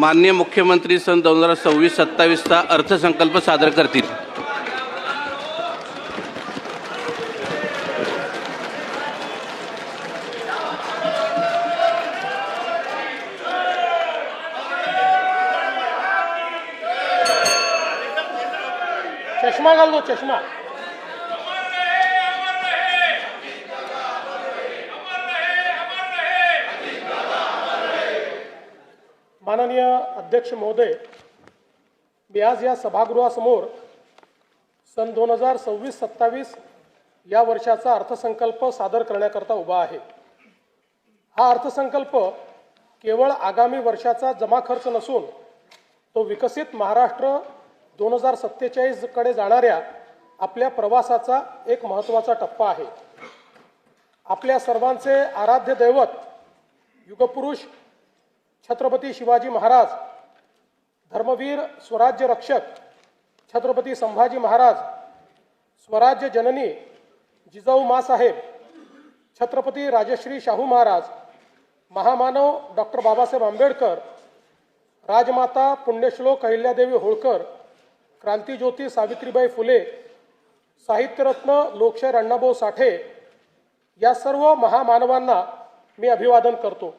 माननीय मुख्यमंत्री सन 2026-27चा अर्थसंकल्प सादर करतील। चष्मा घाल दो, चष्मा। माननीय अध्यक्ष महोदय, मी आज या सभागृहासमोर सन 2026-27 या वर्षाचा अर्थसंकल्प सादर करण्याकरता उभा आहे। हा अर्थसंकल्प केवळ आगामी वर्षाचा जमा खर्च नसून तो विकसित महाराष्ट्र 2047 कडे जाणाऱ्या आपल्या प्रवासाचा एक महत्त्वाचा टप्पा आहे। आपल्या सर्वांचे आराध्य दैवत युगपुरुष छत्रपती शिवाजी महाराज, धर्मवीर स्वराज्य रक्षक छत्रपती संभाजी महाराज, स्वराज्य जननी जिजाऊ माँसाहेब, छत्रपती राजश्री शाहू महाराज, महामानव डॉक्टर बाबासाहेब आंबेडकर, राजमाता पुण्यश्लोक अहिल्यादेवी होळकर, क्रांतिज्योती सावित्रीबाई फुले, साहित्यरत्न लोकशाहीर अण्णाभाऊ साठे या सर्व महामानवांना मी अभिवादन करतो।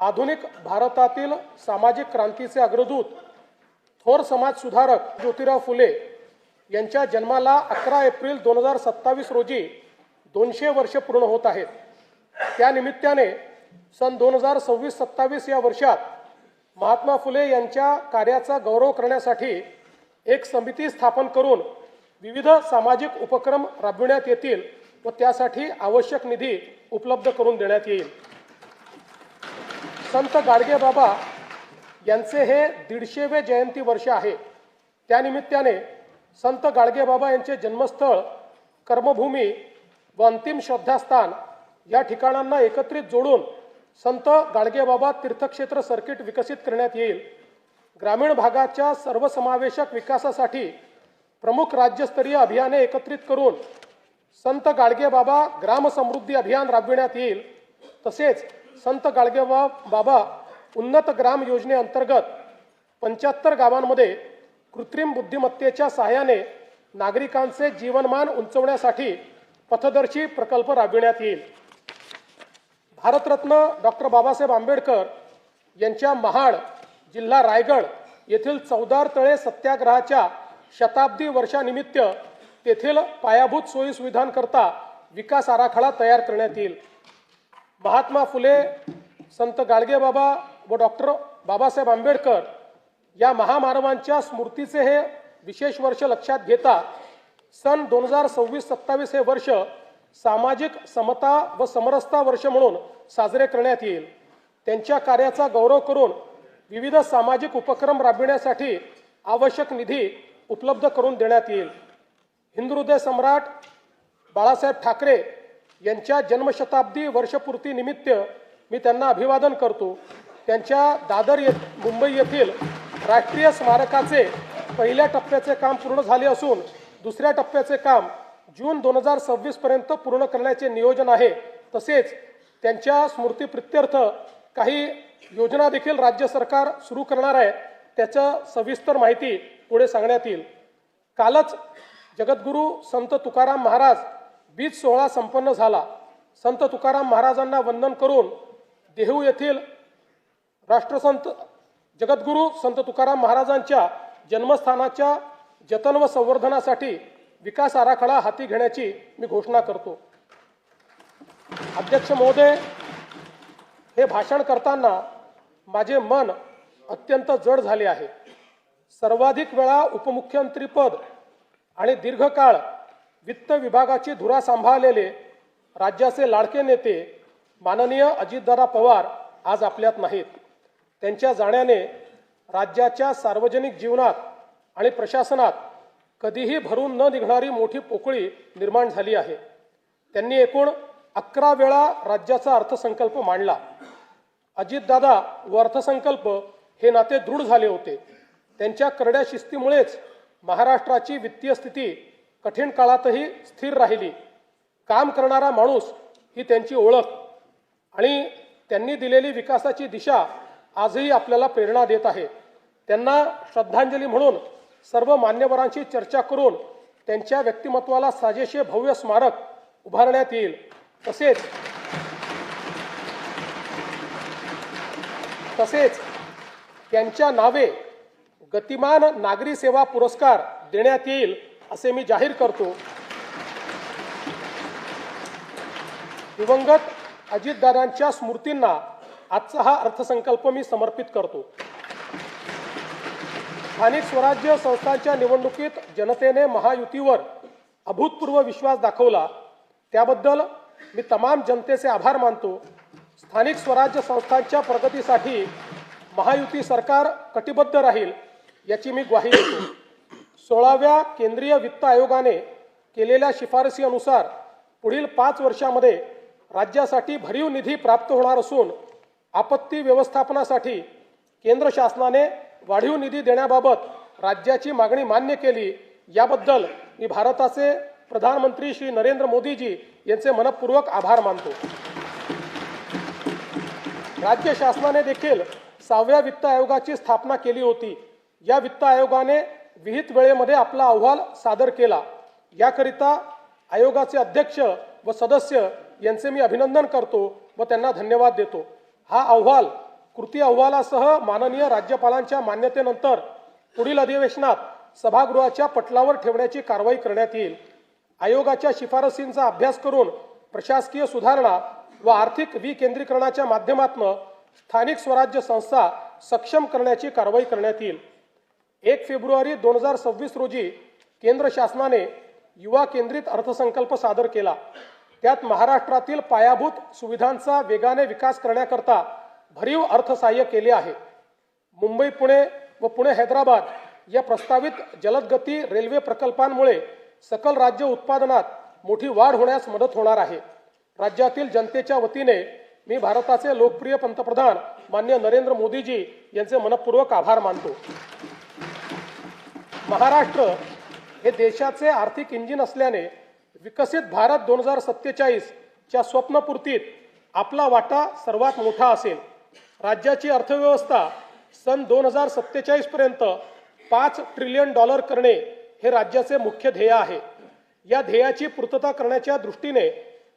आधुनिक भारतातील सामाजिक क्रांतीचे अग्रदूत थोर समाज सुधारक ज्योतिराव फुले यांच्या जन्माला 11 एप्रिल 2027 रोजी 200 वर्ष पूर्ण होत आहेत। त्या निमित्ताने सन 2026-27 या वर्षात महात्मा फुले यांच्या कार्याचा गौरव करण्यासाठी एक समिती स्थापन करून विविध सामाजिक उपक्रम राबविण्यात येतील व त्यासाठी आवश्यक निधी उपलब्ध करून देण्यात येईल। संत गाडगेबाबा यांचे हे 150वे जयंती वर्ष आहे। त्यानिमित्ताने संत गाडगेबाबा यांचे जन्मस्थळ, कर्मभूमी व अंतिम श्रद्धास्थान या ठिकाणांना एकत्रित जोडून संत गाडगेबाबा तीर्थक्षेत्र सर्किट विकसित करण्यात येईल। ग्रामीण भागाच्या सर्वसमावेशक विकासासाठी प्रमुख राज्यस्तरीय अभियाने एकत्रित करून संत गाडगेबाबा ग्राम समृद्धी अभियान राबविण्यात येईल। तसेच संत गाडगेबाबा उन्नत ग्राम योजनेअंतर्गत 75 गावांमध्ये कृत्रिम बुद्धिमत्तेच्या सहाय्याने नागरिकांचे जीवनमान उंचवण्यासाठी पथदर्शी प्रकल्प राबविण्यात येईल। भारतरत्न डॉक्टर बाबासाहेब आंबेडकर यांच्या महाड, जिल्हा रायगड येथील चौदार तळे सत्याग्रहाच्या शताब्दी वर्षानिमित्त तेथील पायाभूत सोयी सुविधांकरता विकास आराखडा तयार करण्यात येईल। महात्मा फुले, संत गाडगेबाबा व डॉक्टर बाबासाहेब आंबेडकर या महामानवांच्या स्मृतीचे हे विशेष वर्ष लक्षात घेता सन 2026-27 हे वर्ष सामाजिक समता व समरसता वर्ष म्हणून साजरे करण्यात येईल। त्यांच्या कार्याचा गौरव करून विविध सामाजिक उपक्रम राबविण्यासाठी आवश्यक निधी उपलब्ध करून देण्यात येईल। हिंदुहृदय सम्राट बाळासाहेब ठाकरे यांच्या जन्मशताब्दी वर्षपूर्ती निमित्त मी त्यांना अभिवादन करतो। त्यांच्या दादर मुंबई येथील राष्ट्रीय स्मारकाचे पहिल्या टप्प्याचे काम पूर्ण झाले असून दुसऱ्या टप्प्याचे काम जून 2026 पर्यंत पूर्ण करण्याचे नियोजन आहे। तसेच त्यांच्या स्मृतीप्रित्यर्थ काही योजना देखील राज्य सरकार सुरू करणार आहे। त्याचं सविस्तर माहिती पुढे सांगण्यात येईल। कालच जगद्गुरू संत तुकाराम महाराज बीज सोहळा संपन्न झाला। संत तुकाराम महाराजांना वंदन करून देहू येथील राष्ट्रसंत जगद्गुरू संत तुकाराम महाराजांच्या जन्मस्थानाच्या जतन व संवर्धनासाठी विकास आराखडा हाती घेण्याची मी घोषणा करतो। अध्यक्ष महोदय, हे भाषण करताना माझे मन अत्यंत जड झाले आहे। सर्वाधिक वेळा उपमुख्यमंत्रीपद आणि दीर्घकाळ वित्त विभागाची धुरा सांभाळलेले राज्याचे लाडके नेते माननीय अजितदादा पवार आज आपल्यात नाहीत। त्यांच्या जाण्याने राज्याच्या सार्वजनिक जीवनात आणि प्रशासनात कधीही भरून न निघणारी मोठी पोकळी निर्माण झाली आहे। त्यांनी एकूण 11 वेळा राज्याचा अर्थसंकल्प मांडला। अजितदादा व अर्थसंकल्प हे नाते दृढ झाले होते। त्यांच्या करड्या शिस्तीमुळेच महाराष्ट्राची वित्तीय स्थिती कठीण काळातही स्थिर राहिली। काम करणारा माणूस ही त्यांची ओळख आणि त्यांनी दिलेली विकासाची दिशा आजही आपल्याला प्रेरणा देत आहे। त्यांना श्रद्धांजली म्हणून सर्व मान्यवरांची चर्चा करून त्यांच्या व्यक्तिमत्वाला साजेसे भव्य स्मारक उभारण्यात येईल। तसेच त्यांच्या नावे गतिमान नागरी सेवा पुरस्कार देण्यात येईल असे मी जाहीर करतो। दिवंगत अजितदादांच्या स्मृतींना आजचा हा अर्थसंकल्प मी समर्पित करतो। स्थानिक स्वराज्य संस्थांच्या निवडणुकीत जनतेने महायुतीवर अभूतपूर्व विश्वास दाखवला, त्याबद्दल मी तमाम जनतेचे आभार मानतो। स्थानिक स्वराज्य संस्थांच्या प्रगतीसाठी महायुती सरकार कटिबद्ध राहील याची मी ग्वाही देतो। 16व्या केंद्रीय वित्त आयोगाने केलेल्या शिफारसीनुसार पुढील 5 वर्षांमध्ये राज्यासाठी भरीव निधी प्राप्त होणार असून आपत्ती व्यवस्थापनासाठी केंद्र शासनाने वाढीव निधी देण्याबाबत राज्याची मागणी मान्य केली, याबद्दल मी भारताचे प्रधानमंत्री श्री नरेंद्र मोदीजी यांचे मनपूर्वक आभार मानतो। राज्य शासनाने देखील 6व्या वित्त आयोगाची स्थापना केली होती। या वित्त आयोगाने विहित वेळेमध्ये आपला अहवाल सादर केला, याकरिता आयोगाचे अध्यक्ष व सदस्य यांचे मी अभिनंदन करतो व त्यांना धन्यवाद देतो। हा अहवाल कृती अहवालासह माननीय राज्यपालांच्या मान्यतेनंतर पुढील अधिवेशनात सभागृहाच्या पटलावर ठेवण्याची कारवाई करण्यात येईल। आयोगाच्या शिफारसींचा अभ्यास करून प्रशासकीय सुधारणा व आर्थिक विकेंद्रीकरणाच्या माध्यमातून स्थानिक स्वराज्य संस्था सक्षम करण्याची कारवाई करण्यात येईल। 1 फेब्रुवारी 2026 रोजी केंद्र शासनाने युवा केंद्रित अर्थसंकल्प सादर केला। त्यात महाराष्ट्रातील पायाभूत सुविधांचा वेगाने विकास करण्याकरता भरीव अर्थसहाय्य केले आहे। मुंबई पुणे व पुणे हैदराबाद या प्रस्तावित जलदगती रेल्वे प्रकल्पांमुळे सकल राज्य उत्पादनात मोठी वाढ होण्यास मदत होणार आहे। राज्यातील जनतेच्या वतीने मी भारताचे लोकप्रिय पंतप्रधान माननीय नरेंद्र मोदीजी यांचे मनपूर्वक आभार मानतो। महाराष्ट्र हे देशाचे आर्थिक इंजिन असल्याने विकसित भारत 2047 च्या स्वप्नपूर्तीत आपला वाटा सर्वात मोठा असेल। राज्याची अर्थव्यवस्था सन 2047 पर्यंत $5 ट्रिलियन करणे हे राज्याचे मुख्य ध्येय आहे। या ध्येयाची पूर्तता करण्याच्या दृष्टीने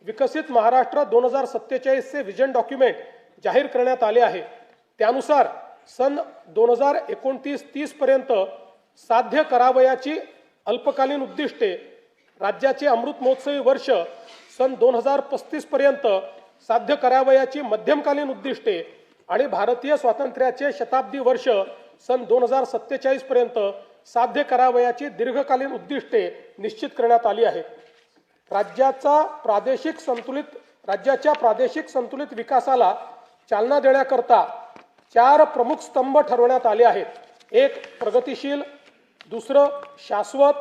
विकसित महाराष्ट्र 2047 चे विजन डॉक्युमेंट जाहीर करण्यात आले आहे। त्यानुसार सन 2029-30 पर्यंत साध्य करावयाची अल्पकालीन उद्दिष्टे, राज्याचे अमृत महोत्सवी वर्ष सन 2035 पर्यंत साध्य करावयाची मध्यमकालीन उद्दिष्टे आणि भारतीय स्वातंत्र्याचे शताब्दी वर्ष सन 2047 पर्यंत साध्य करावयाची दीर्घकालीन उद्दिष्टे निश्चित करण्यात आली आहेत। राज्याच्या प्रादेशिक संतुलित विकासाला चालना देण्याकरता 4 प्रमुख स्तंभ ठरवण्यात आले आहेत। 1 प्रगतिशील, 2 शाश्वत,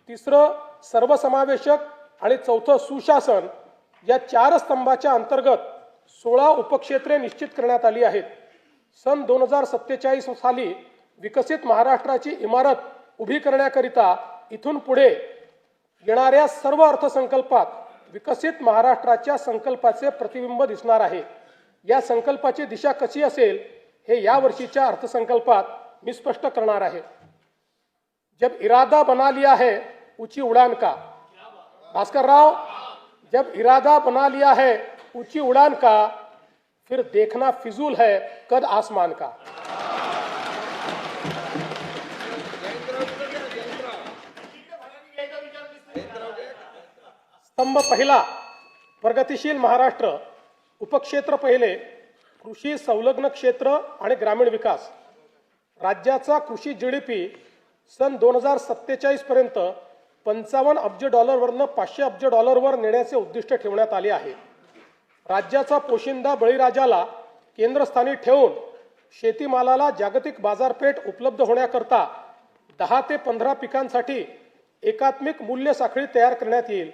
3 सर्वसमावेशक आणि 4 सुशासन। या 4 स्तंभाच्या अंतर्गत 16 उपक्षेत्रे निश्चित करण्यात आली आहेत। सन 2047 साली विकसित महाराष्ट्राची इमारत उभी करण्याकरिता इथून पुढे येणाऱ्या सर्व अर्थसंकल्पात विकसित महाराष्ट्राच्या संकल्पाचे प्रतिबिंब दिसणार आहे। या संकल्पाची दिशा कशी असेल हे या वर्षीच्या अर्थसंकल्पात मी स्पष्ट करणार आहे। जब इरादा बना लिया है ऊंची उड़ान का, भास्कर राव, जब इरादा बना लिया है ऊंची उड़ान का, फिर देखना फिजूल है कद आसमान का। स्तंभ पहिला प्रगतिशील महाराष्ट्र, उपक्षेत्र पहिले कृषी संलग्न क्षेत्र आणि ग्रामीण विकास। राज्याचा कृषी जीडीपी सन 2047 पर्यंत $55 अब्ज वरनं $500 अब्ज वर नेण्याचे उद्दिष्ट ठेवण्यात आले आहे। राज्याचा पोशिंदा बळीराजाला केंद्रस्थानी ठेवून शेतीमालाला जागतिक बाजारपेठ उपलब्ध होण्याकरता 10 ते 15 पिकांसाठी एकात्मिक मूल्य साखळी तयार करण्यात येईल।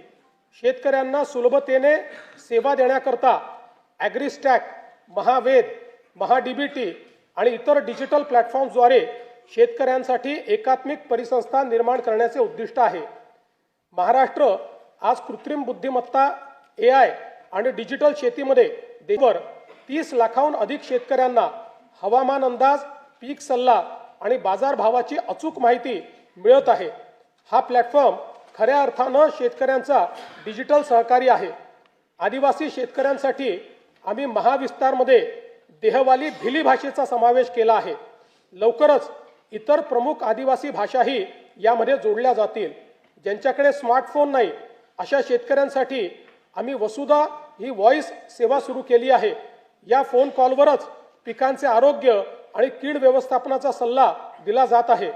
शेतकऱ्यांना सुलभतेने सेवा देण्याकरता ॲग्रीस्टॅक, महावेद, महाडीबीटी आणि इतर डिजिटल प्लॅटफॉर्म्सद्वारे शेतकऱ्यांसाठी एकात्मिक परिसंस्था निर्माण करण्याचे उद्दिष्ट आहे। महाराष्ट्र आज कृत्रिम बुद्धिमत्ता, AI आणि डिजिटल शेतीमध्ये देशभर 30 लाखाहून अधिक शेतकऱ्यांना हवामान अंदाज, पीक सल्ला आणि बाजारभावाची अचूक माहिती मिळत आहे. हा प्लॅटफॉर्म खऱ्या अर्थानं शेतकऱ्यांचा डिजिटल सहकारी आहे. आदिवासी शेतकऱ्यांसाठी आम्ही महाविस्तारमध्ये देहवाली भिली भाषेचा समावेश केला आहे. लवकरच इतर प्रमुख आदिवासी भाषाही यामध्ये जोडल्या जातील. ज्यांच्याकडे स्मार्टफोन नाही अशा शेतकऱ्यांसाठी आम्ही वसुधा ही व्हॉइस सेवा सुरू केली आहे. या फोन कॉलवरच पिकांचे आरोग्य आणि कीड व्यवस्थापनाचा सल्ला दिला जात आहे.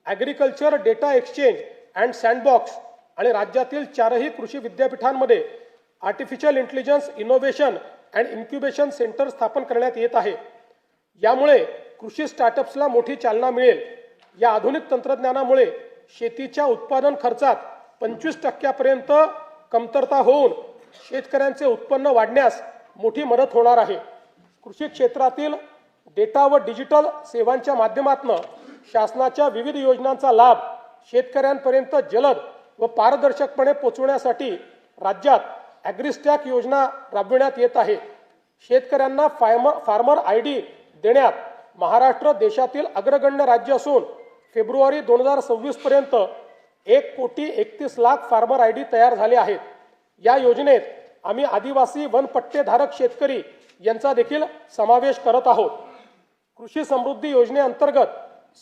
Agriculture data exchange and sandbox आणि राज्यातील 4ही कृषी विद्यापीठांमध्ये artificial intelligence innovation and incubation centre स्थापन करण्यात येत आहे. यामुळे कृषी स्टार्टअप्सला मोठी चालना मिळेल. या आधुनिक तंत्रज्ञानामुळे शेतीच्या उत्पादन खर्चात 25% कमतरता होऊन शेतकऱ्यांचे उत्पन्न वाढण्यास मोठी मदत होणार आहे. कृषी क्षेत्रातील डेटा व डिजिटल सेवांच्या माध्यमातून शासनाच्या विविध योजनांचा लाभ शेतकऱ्यांपर्यंत जलद व पारदर्शकपणे पोहोचवण्यासाठी राज्यात ॲग्रिस्टॅक योजना राबविण्यात येत आहे. शेतकऱ्यांना फार्मर ID देण्यात महाराष्ट्र देशातील अग्रगण्य राज्य असून फेब्रुवारी 2026 पर्यंत 1,31,00,000 फार्मर ID तयार झाले आहेत. या योजनेत आम्ही आदिवासी वनपट्टेधारक शेतकरी यांचा देखील समावेश करत आहोत. कृषी समृद्धी योजनेअंतर्गत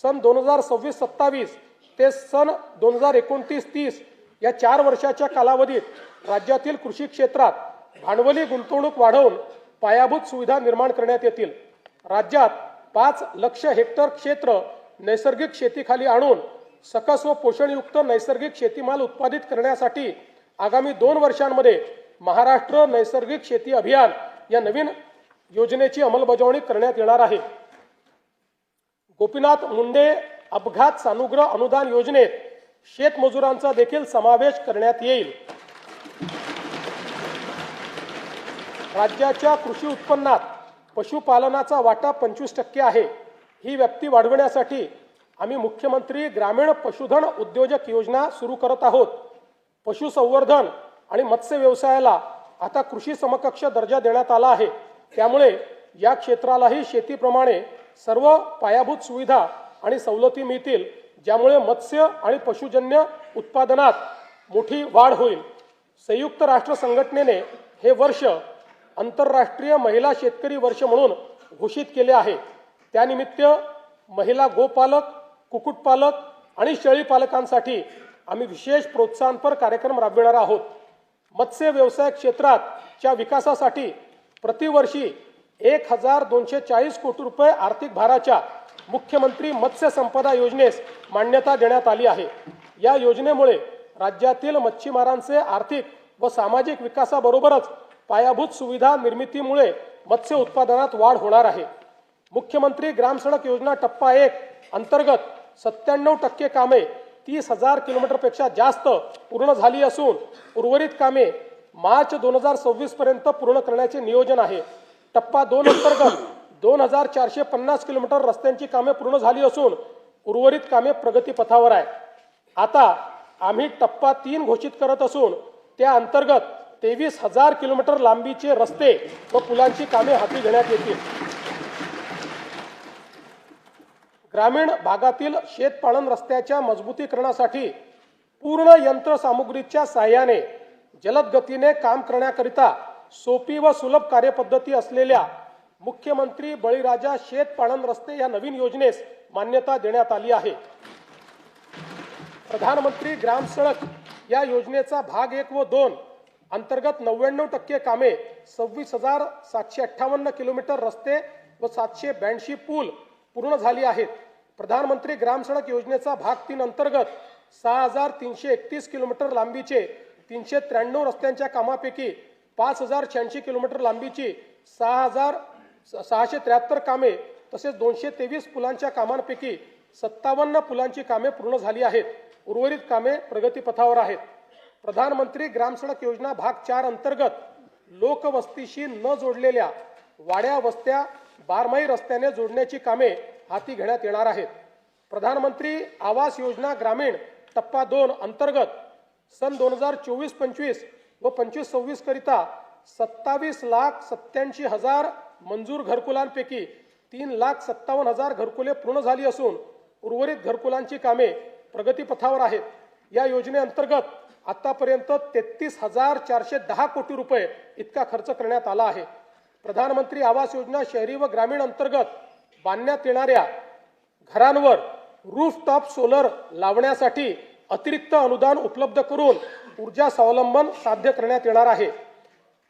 सन 2026-27 ते सन 2029-30 या 4 वर्षाच्या कालावधीत राज्यातील कृषी क्षेत्रात भांडवली गुंतवणूक वाढवून पायाभूत सुविधा निर्माण करण्यात येतील. राज्यात 5 लाख हेक्टर क्षेत्र नैसर्गिक शेतीखाली आणून सकस व पोषणयुक्त नैसर्गिक शेतीमाल उत्पादित करण्यासाठी आगामी 2 वर्षांमध्ये महाराष्ट्र नैसर्गिक शेती अभियान या नवीन योजनेची अंमलबजावणी करण्यात येणार आहे. गोपीनाथ मुंडे अपघात सानुग्रह अनुदान योजनेत शेतमजुरांचा देखील समावेश करण्यात येईल. राज्याच्या कृषी उत्पन्नात पशुपालनाचा वाटा 25% आहे. ही व्याप्ती वाढवण्यासाठी आम्ही मुख्यमंत्री ग्रामीण पशुधन उद्योजक योजना सुरू करत आहोत. पशुसंवर्धन आणि मत्स्य व्यवसायाला आता कृषी समकक्ष दर्जा देण्यात आला आहे. त्यामुळे या क्षेत्रालाही शेतीप्रमाणे सर्व पायाभूत सुविधा आणि सवलती मिळतील, ज्यामुळे मत्स्य आणि पशुजन्य उत्पादनात मोठी वाढ होईल. संयुक्त राष्ट्र संघटनेने हे वर्ष आंतरराष्ट्रीय महिला शेतकरी वर्ष म्हणून घोषित केले आहे. त्यानिमित्त महिला गोपालक, कुक्कुटपालक आणि शेळीपालकांसाठी आम्ही विशेष प्रोत्साहनपर कार्यक्रम राबविणार आहोत. मत्स्य व्यवसाय क्षेत्राच्या विकासासाठी प्रतिवर्षी 1,240 कोटी रुपये आर्थिक भाराच्या मुख्यमंत्री मत्स्य संपदा योजनेस मान्यता देण्यात आली आहे. या योजनेमुळे राज्यातील मच्छीमारांचे आर्थिक व सामाजिक विकासाबरोबरच पायाभूत सुविधा निर्मितीमुळे मत्स्य उत्पादनात वाढ होणार आहे. मुख्यमंत्री ग्राम सडक योजना टप्पा 1 अंतर्गत 97% कामे 30,000 किलोमीटरपेक्षा जास्त पूर्ण झाली असून उर्वरित कामे मार्च 2026 पर्यंत पूर्ण करण्याचे नियोजन आहे. टप्पा 2 अंतर्गत 2,450 किलोमीटर रस्त्यांची कामे पूर्ण झाली असून उर्वरित कामे प्रगतीपथावर आहे. आता आम्ही टप्पा 3 घोषित करत असून त्या अंतर्गत 23,000 किलोमीटर लांबीचे रस्ते व पुलांची कामे हाती घेण्यात येतील. ग्रामीण भागातील शेतपालन रस्त्याच्या मजबूतीकरणासाठी पूर्ण यंत्रसामुग्रीच्या साहाय्याने जलद गतीने काम करण्याकरिता सोपी व सुलभ कार्यपद्धती असलेल्या मुख्यमंत्री बळीराजा शेतपालन रस्ते या नवीन योजनेस मान्यता देण्यात आली आहे. प्रधानमंत्री ग्राम सडक या योजनेचा भाग 1 व 2 अंतर्गत 99% कामे 26,758 किलोमीटर रस्ते व 782 पूल पूर्ण झाली आहेत. प्रधानमंत्री ग्राम सडक योजनेचा भाग 3 अंतर्गत 6,331 किलोमीटर लांबीचे 393 रस्त्यांच्या कामापैकी 5,086 किलोमीटर लांबीची 6,673 कामे तसेच 223 पुलांच्या कामांपैकी 57 पुलांची कामे पूर्ण झाली आहेत. उर्वरित कामे प्रगतीपथावर आहेत. प्रधानमंत्री ग्राम सडक योजना भाग 4 अंतर्गत लोकवस्तीशी न जोडलेल्या वाड्या वस्त्या बारमाही रस्त्याने जोडण्याची कामे हाती घेण्यात येणार आहेत. प्रधानमंत्री आवास योजना ग्रामीण टप्पा 2 अंतर्गत सन 2024-25 व 25-26 करिता 27,87,000 मंजूर घरकुलांपैकी 3,57,000 घरकुले पूर्ण झाली असून उर्वरित घरकुलांची कामे प्रगतीपथावर आहेत. या योजनेअंतर्गत आतापर्यंत 33,410 कोटी रुपये इतका खर्च करण्यात आला आहे. प्रधानमंत्री आवास योजना शहरी व ग्रामीण अंतर्गत बांधण्यात येणाऱ्या घरांवर रूफटॉप सोलर लावण्यासाठी अतिरिक्त अनुदान उपलब्ध करून ऊर्जा स्वावलंबन साध्य करण्यात येणार आहे.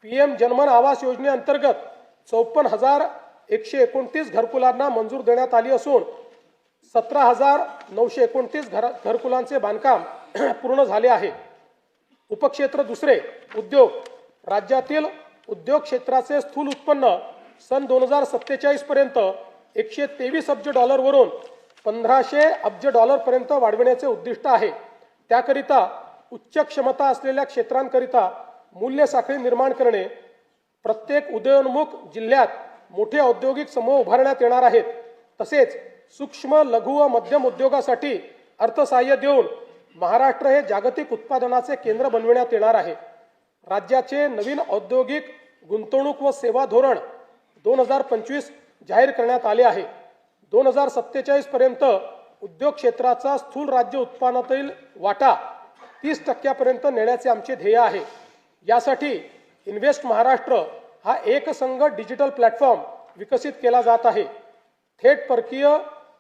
PM जनमन आवास योजनेअंतर्गत 54,129 घरकुलांना मंजूर देण्यात आली असून 17,929 घरकुलांचे बांधकाम पूर्ण झाले आहे. उपक्षेत्र दुसरे उद्योग. राज्यातील उद्योग क्षेत्राचे स्थूल उत्पन्न सन 2047 पर्यंत 123 अब्ज डॉलरवरून 1500 अब्ज डॉलरपर्यंत वाढविण्याचे उद्दिष्ट आहे. त्याकरिता उच्च क्षमता असलेल्या क्षेत्रांकरिता मूल्य साखळी निर्माण करणे, प्रत्येक उदयोन्मुख जिल्ह्यात मोठे औद्योगिक समूह उभारण्यात येणार आहेत. तसेच सूक्ष्म लघु व मध्यम उद्योगासाठी अर्थसहाय्य देऊन महाराष्ट्र हे जागतिक उत्पादनाचे केंद्र बनविण्यात येणार आहे. राज्याचे नवीन औद्योगिक गुंतवणूक व सेवा धोरण 2025 जाहीर करण्यात आले आहे. 2047 पर्यंत उद्योग क्षेत्राचा स्थूल राज्य उत्पन्नातील वाटा 30% नेण्याचे आमचे ध्येय आहे. यासाठी इन्व्हेस्ट महाराष्ट्र हा एकसंघ डिजिटल प्लॅटफॉर्म विकसित केला जात आहे. थेट परकीय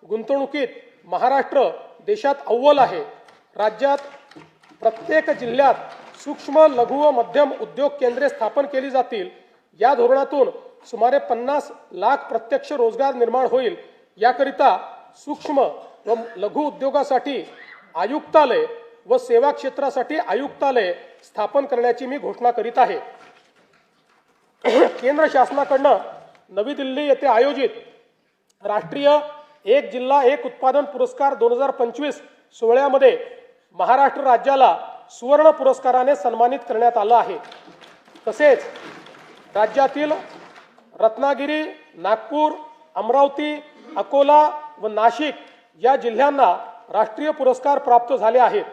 गुंतवणुकीत महाराष्ट्र देशात अव्वल आहे. राज्यात प्रत्येक जिल्ह्यात सूक्ष्म लघु व मध्यम उद्योग केंद्रे स्थापन केली जातील. या धोरणातून सुमारे 50 लाख प्रत्यक्ष रोजगार निर्माण होईल. याकरिता सूक्ष्म व लघु उद्योगासाठी आयुक्तालय व सेवा क्षेत्रासाठी आयुक्तालय स्थापन करण्याची मी घोषणा करीत आहे. केंद्र शासनाकडून नवी दिल्ली येथे आयोजित राष्ट्रीय एक जिल्हा एक उत्पादन पुरस्कार 2025 सोहळ्यामध्ये महाराष्ट्र राज्याला सुवर्ण पुरस्काराने सन्मानित करण्यात आलं आहे. तसेच राज्यातील रत्नागिरी, नागपूर, अमरावती, अकोला व नाशिक या जिल्ह्यांना राष्ट्रीय पुरस्कार प्राप्त झाले आहेत.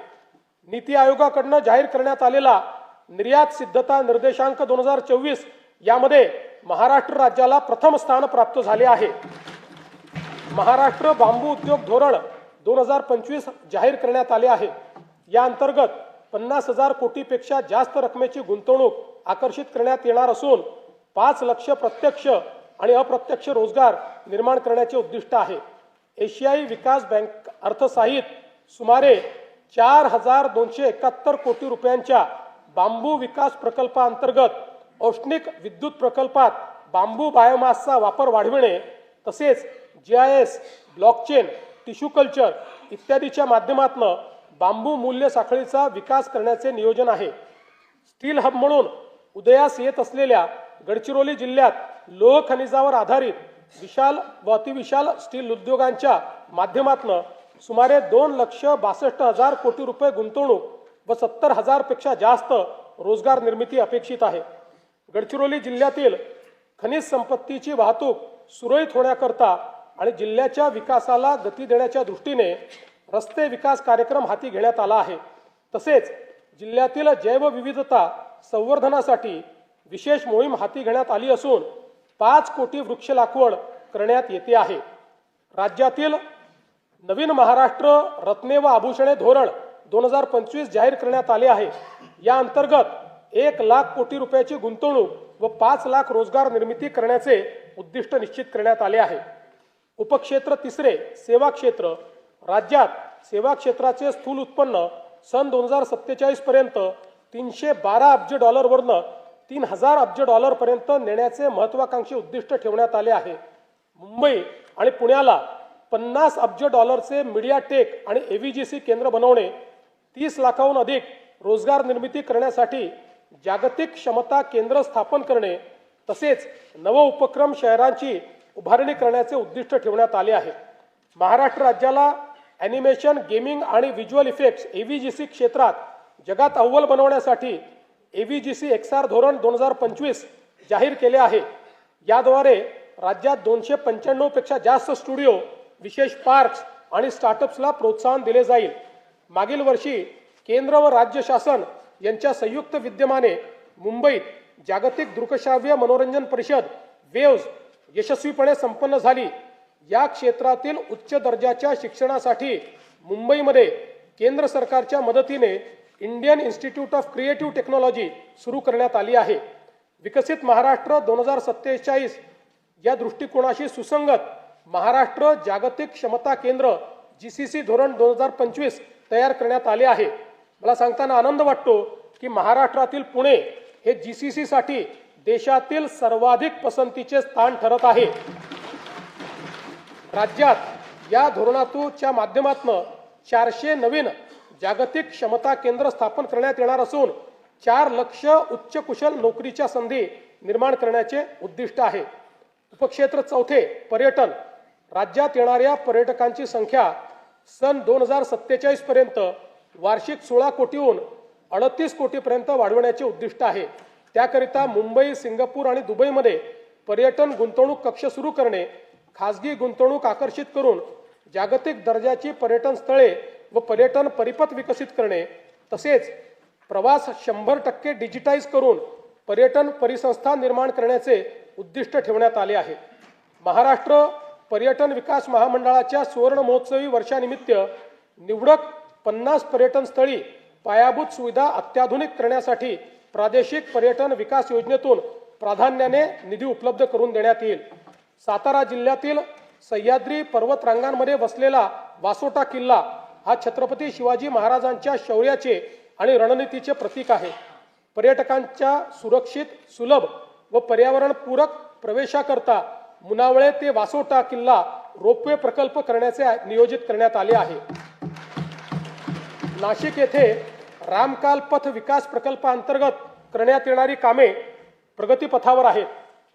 नीती आयोगाकडून जाहीर करण्यात आलेला निर्यात सिद्धता निर्देशांक 2024 यामध्ये महाराष्ट्र राज्याला प्रथम स्थान प्राप्त झाले आहे. महाराष्ट्र बांबू उद्योग धोरण 2025 जाहीर करण्यात आले आहे. या अंतर्गत 50,000 कोटीपेक्षा जास्त रकमेची गुंतवणूक आकर्षित करण्यात येणार असून 5 लाख प्रत्यक्ष आणि अप्रत्यक्ष रोजगार निर्माण करण्याचे उद्दिष्ट आहे. एशियाई विकास बँक अर्थसहाय्यित सुमारे 4,271 कोटी रुपयांच्या बांबू विकास प्रकल्पाअंतर्गत औष्णिक विद्युत प्रकल्पात बांबू बायोमासचा वापर वाढविणे तसेच GIS, ब्लॉकचेन, टिश्यू कल्चर इत्यादीच्या माध्यमातून बांबू मूल्य साखळीचा विकास करण्याचे नियोजन आहे. स्टील हब म्हणून उदयास येत असलेल्या गडचिरोली जिल्ह्यात लोह खनिजावर आधारित विशाल व अतिविशाल स्टील उद्योगांच्या माध्यमातून सुमारे 2,62,000 कोटी रुपये गुंतवणूक व 70,000 पेक्षा जास्त रोजगार निर्मिती अपेक्षित आहे. गडचिरोली जिल्ह्यातील खनिज संपत्तीची वाहतूक सुरळीत होण्याकरता आणि जिल्ह्याच्या विकासाला गती देण्याच्या दृष्टीने रस्ते विकास कार्यक्रम हाती घेण्यात आला आहे. तसेच जिल्ह्यातील जैवविविधता संवर्धनासाठी विशेष मोहीम हाती घेण्यात आली असून 5 कोटी वृक्ष लागवड करण्यात येते आहे. राज्यातील नवीन महाराष्ट्र रत्ने व आभूषणे धोरण 2025 जाहीर करण्यात आले आहे. या अंतर्गत 1 लाख कोटी रुपयाची गुंतवणूक व 5 लाख रोजगार निर्मिती करण्याचे उद्दिष्ट निश्चित करण्यात आले आहे. उपक्षेत्र तिसरे सेवा क्षेत्र. राज्यात सेवा क्षेत्राचे स्थूल उत्पन्न सन 2047 पर्यंत 312 अब्ज डॉलरवरून 3,000 अब्ज डॉलरपर्यंत नेण्याचे महत्वाकांक्षी उद्दिष्ट ठेवण्यात आले आहे. मुंबई आणि पुण्याला 50 अब्ज डॉलरचे मीडिया टेक आणि AVGC केंद्र बनवणे, 30 लाखाहून अधिक रोजगार निर्मिती करण्यासाठी जागतिक क्षमता केंद्र स्थापन करणे तसेच नव उपक्रम शहरांची उभारणी करण्याचे उद्दिष्ट ठेवण्यात आले आहे. महाराष्ट्र राज्याला ॲनिमेशन, गेमिंग आणि व्हिज्युअल इफेक्ट्स AVGC क्षेत्रात जगात अव्वल बनवण्यासाठी AVGC XR धोरण 2025 जाहीर केले आहे. याद्वारे राज्यात 295 पेक्षा जास्त स्टुडिओ, विशेष पार्क्स आणि स्टार्टअप्सला प्रोत्साहन दिले जाईल. मागील वर्षी केंद्र व राज्य शासन यांच्या संयुक्त विद्यमाने मुंबईत जागतिक दृकश्राव्य मनोरंजन परिषद वेव्ज यशस्वीपणे संपन्न झाली। या क्षेत्रातील उच्च दर्जाच्या शिक्षणासाठी मुंबईमध्ये केंद्र सरकारच्या मदतीने Indian institute of creative technology सुरू करण्यात आली आहे। विकसित महाराष्ट्र 2047 या दृष्टिकोनाशी सुसंगत महाराष्ट्र जागतिक क्षमता केंद्र GCC धोरण 2025 तयार करण्यात आले आहे। मला सांगताना आनंद वाटतो की महाराष्ट्रातील पुणे हे GCC साठी देशातील सर्वाधिक पसंतीचे स्थान ठरत आहे। राज्यात या धोरणाच्या माध्यमातून 400 नवीन जागतिक क्षमता केंद्र स्थापन करण्यात येणार असून 4 लाख उच्च कुशल नोकरीच्या संधी निर्माण करण्याचे उद्दिष्ट आहे। उपक्षेत्र चौथे पर्यटन। राज्यात येणाऱ्या पर्यटकांची संख्या सन 2047 पर्यंत वार्षिक 16 कोटीहून 38 कोटीपर्यंत वाढवण्याचे उद्दिष्ट आहे। त्याकरिता मुंबई, सिंगापूर आणि दुबईमध्ये पर्यटन गुंतवणूक कक्ष सुरू करणे, खासगी गुंतवणूक आकर्षित करून जागतिक दर्जाची पर्यटन स्थळे व पर्यटन परिपथ विकसित करणे, तसेच प्रवास 100% डिजिटाइज करून पर्यटन परिसंस्था निर्माण करण्याचे उद्दिष्ट ठेवण्यात आले आहे। महाराष्ट्र पर्यटन विकास महामंडळाच्या सुवर्ण महोत्सवी वर्षानिमित्त निवडक 50 पर्यटन स्थळी पायाभूत सुविधा अत्याधुनिक करण्यासाठी प्रादेशिक पर्यटन विकास योजनेतून प्राधान्याने निधी उपलब्ध करून देण्यात येईल। सातारा जिल्ह्यातील सह्याद्री पर्वत रांगांमध्ये वसलेला वासोटा किल्ला हा छत्रपती शिवाजी महाराजांच्या शौर्याचे आणि रणनीतीचे प्रतीक आहे। पर्यटकांच्या सुरक्षित, सुलभ व पर्यावरणपूरक प्रवेशाकरता मुनावळे ते वासोटा किल्ला रोपवे प्रकल्प करण्याचे नियोजित करण्यात आले आहे। नाशिक येथे रामकाल पथ विकास प्रकल्पाअंतर्गत करण्यात येणारी कामे प्रगतीपथावर आहेत।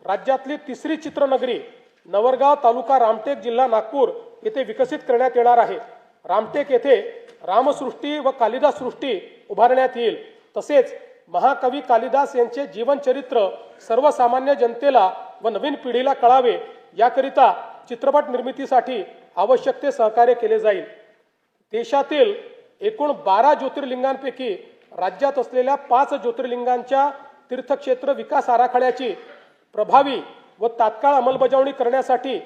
राज्यातली तिसरी चित्रनगरी नवरगाव तालुका रामटेक जिल्हा नागपूर येथे विकसित करण्यात येणार आहे। रामटेक येथे रामसृष्टी व कालिदास सृष्टी उभारण्यात येईल। तसेच महाकवी कालिदास यांचे जीवनचरित्र सर्वसामान्य जनतेला व नवीन पिढीला कळावे याकरिता चित्रपट निर्मितीसाठी आवश्यक ते सहकार्य केले जाईल। देशातील एकूण 12 ज्योतिर्लिंगांपैकी राज्यात असलेल्या 5 ज्योतिर्लिंगांच्या तीर्थक्षेत्र विकास आराखड्याची प्रभावी व तात्काळ अंमलबजावणी करण्यासाठी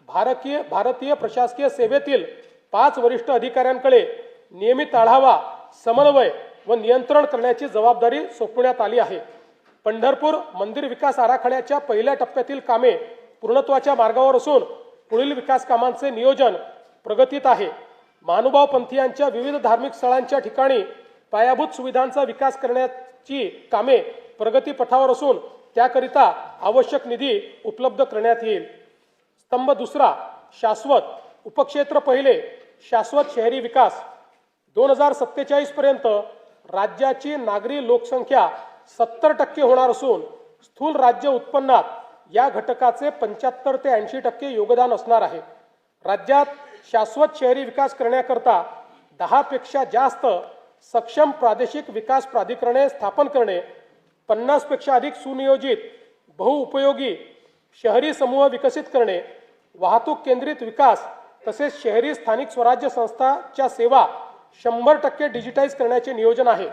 भारतीय प्रशासकीय सेवेतील 5 वरिष्ठ अधिकाऱ्यांकडे नियमित आढावा, समन्वय व नियंत्रण करण्याची जबाबदारी सोपवण्यात आली आहे। पंढरपूर मंदिर विकास आराखड्याच्या पहिल्या टप्प्यातील कामे पूर्णत्वाच्या मार्गावर असून पुढील विकास कामांचे नियोजन प्रगतीत आहे। महानुभाव पंथीयांच्या विविध धार्मिक स्थळांच्या ठिकाणी पायाभूत सुविधांचा विकास करण्याची कामे प्रगतीपथावर असून त्याकरिता आवश्यक निधी उपलब्ध करण्यात येईल। स्तंभ दुसरा शाश्वत उपक्षेत्र पहिले शाश्वत शहरी विकास 2047 पर्यंत राज्याची नागरी लोकसंख्या 70% होणार असून स्थूल राज्य उत्पन्नात या घटकाचे 75 ते 80% योगदान असणार आहे। राज्यात शाश्वत शहरी विकास करण्याकरता 10 पेक्षा जास्त सक्षम प्रादेशिक विकास प्राधिकरणे स्थापन करणे, 50 पेक्षा अधिक सुनियोजित बहुउपयोगी शहरी समूह विकसित करणे, वाहतूक केंद्रित विकास तसेच शहरी स्थानिक स्वराज्य संस्थांच्या सेवा 100% डिजिटाइज करण्याचे नियोजन आहे।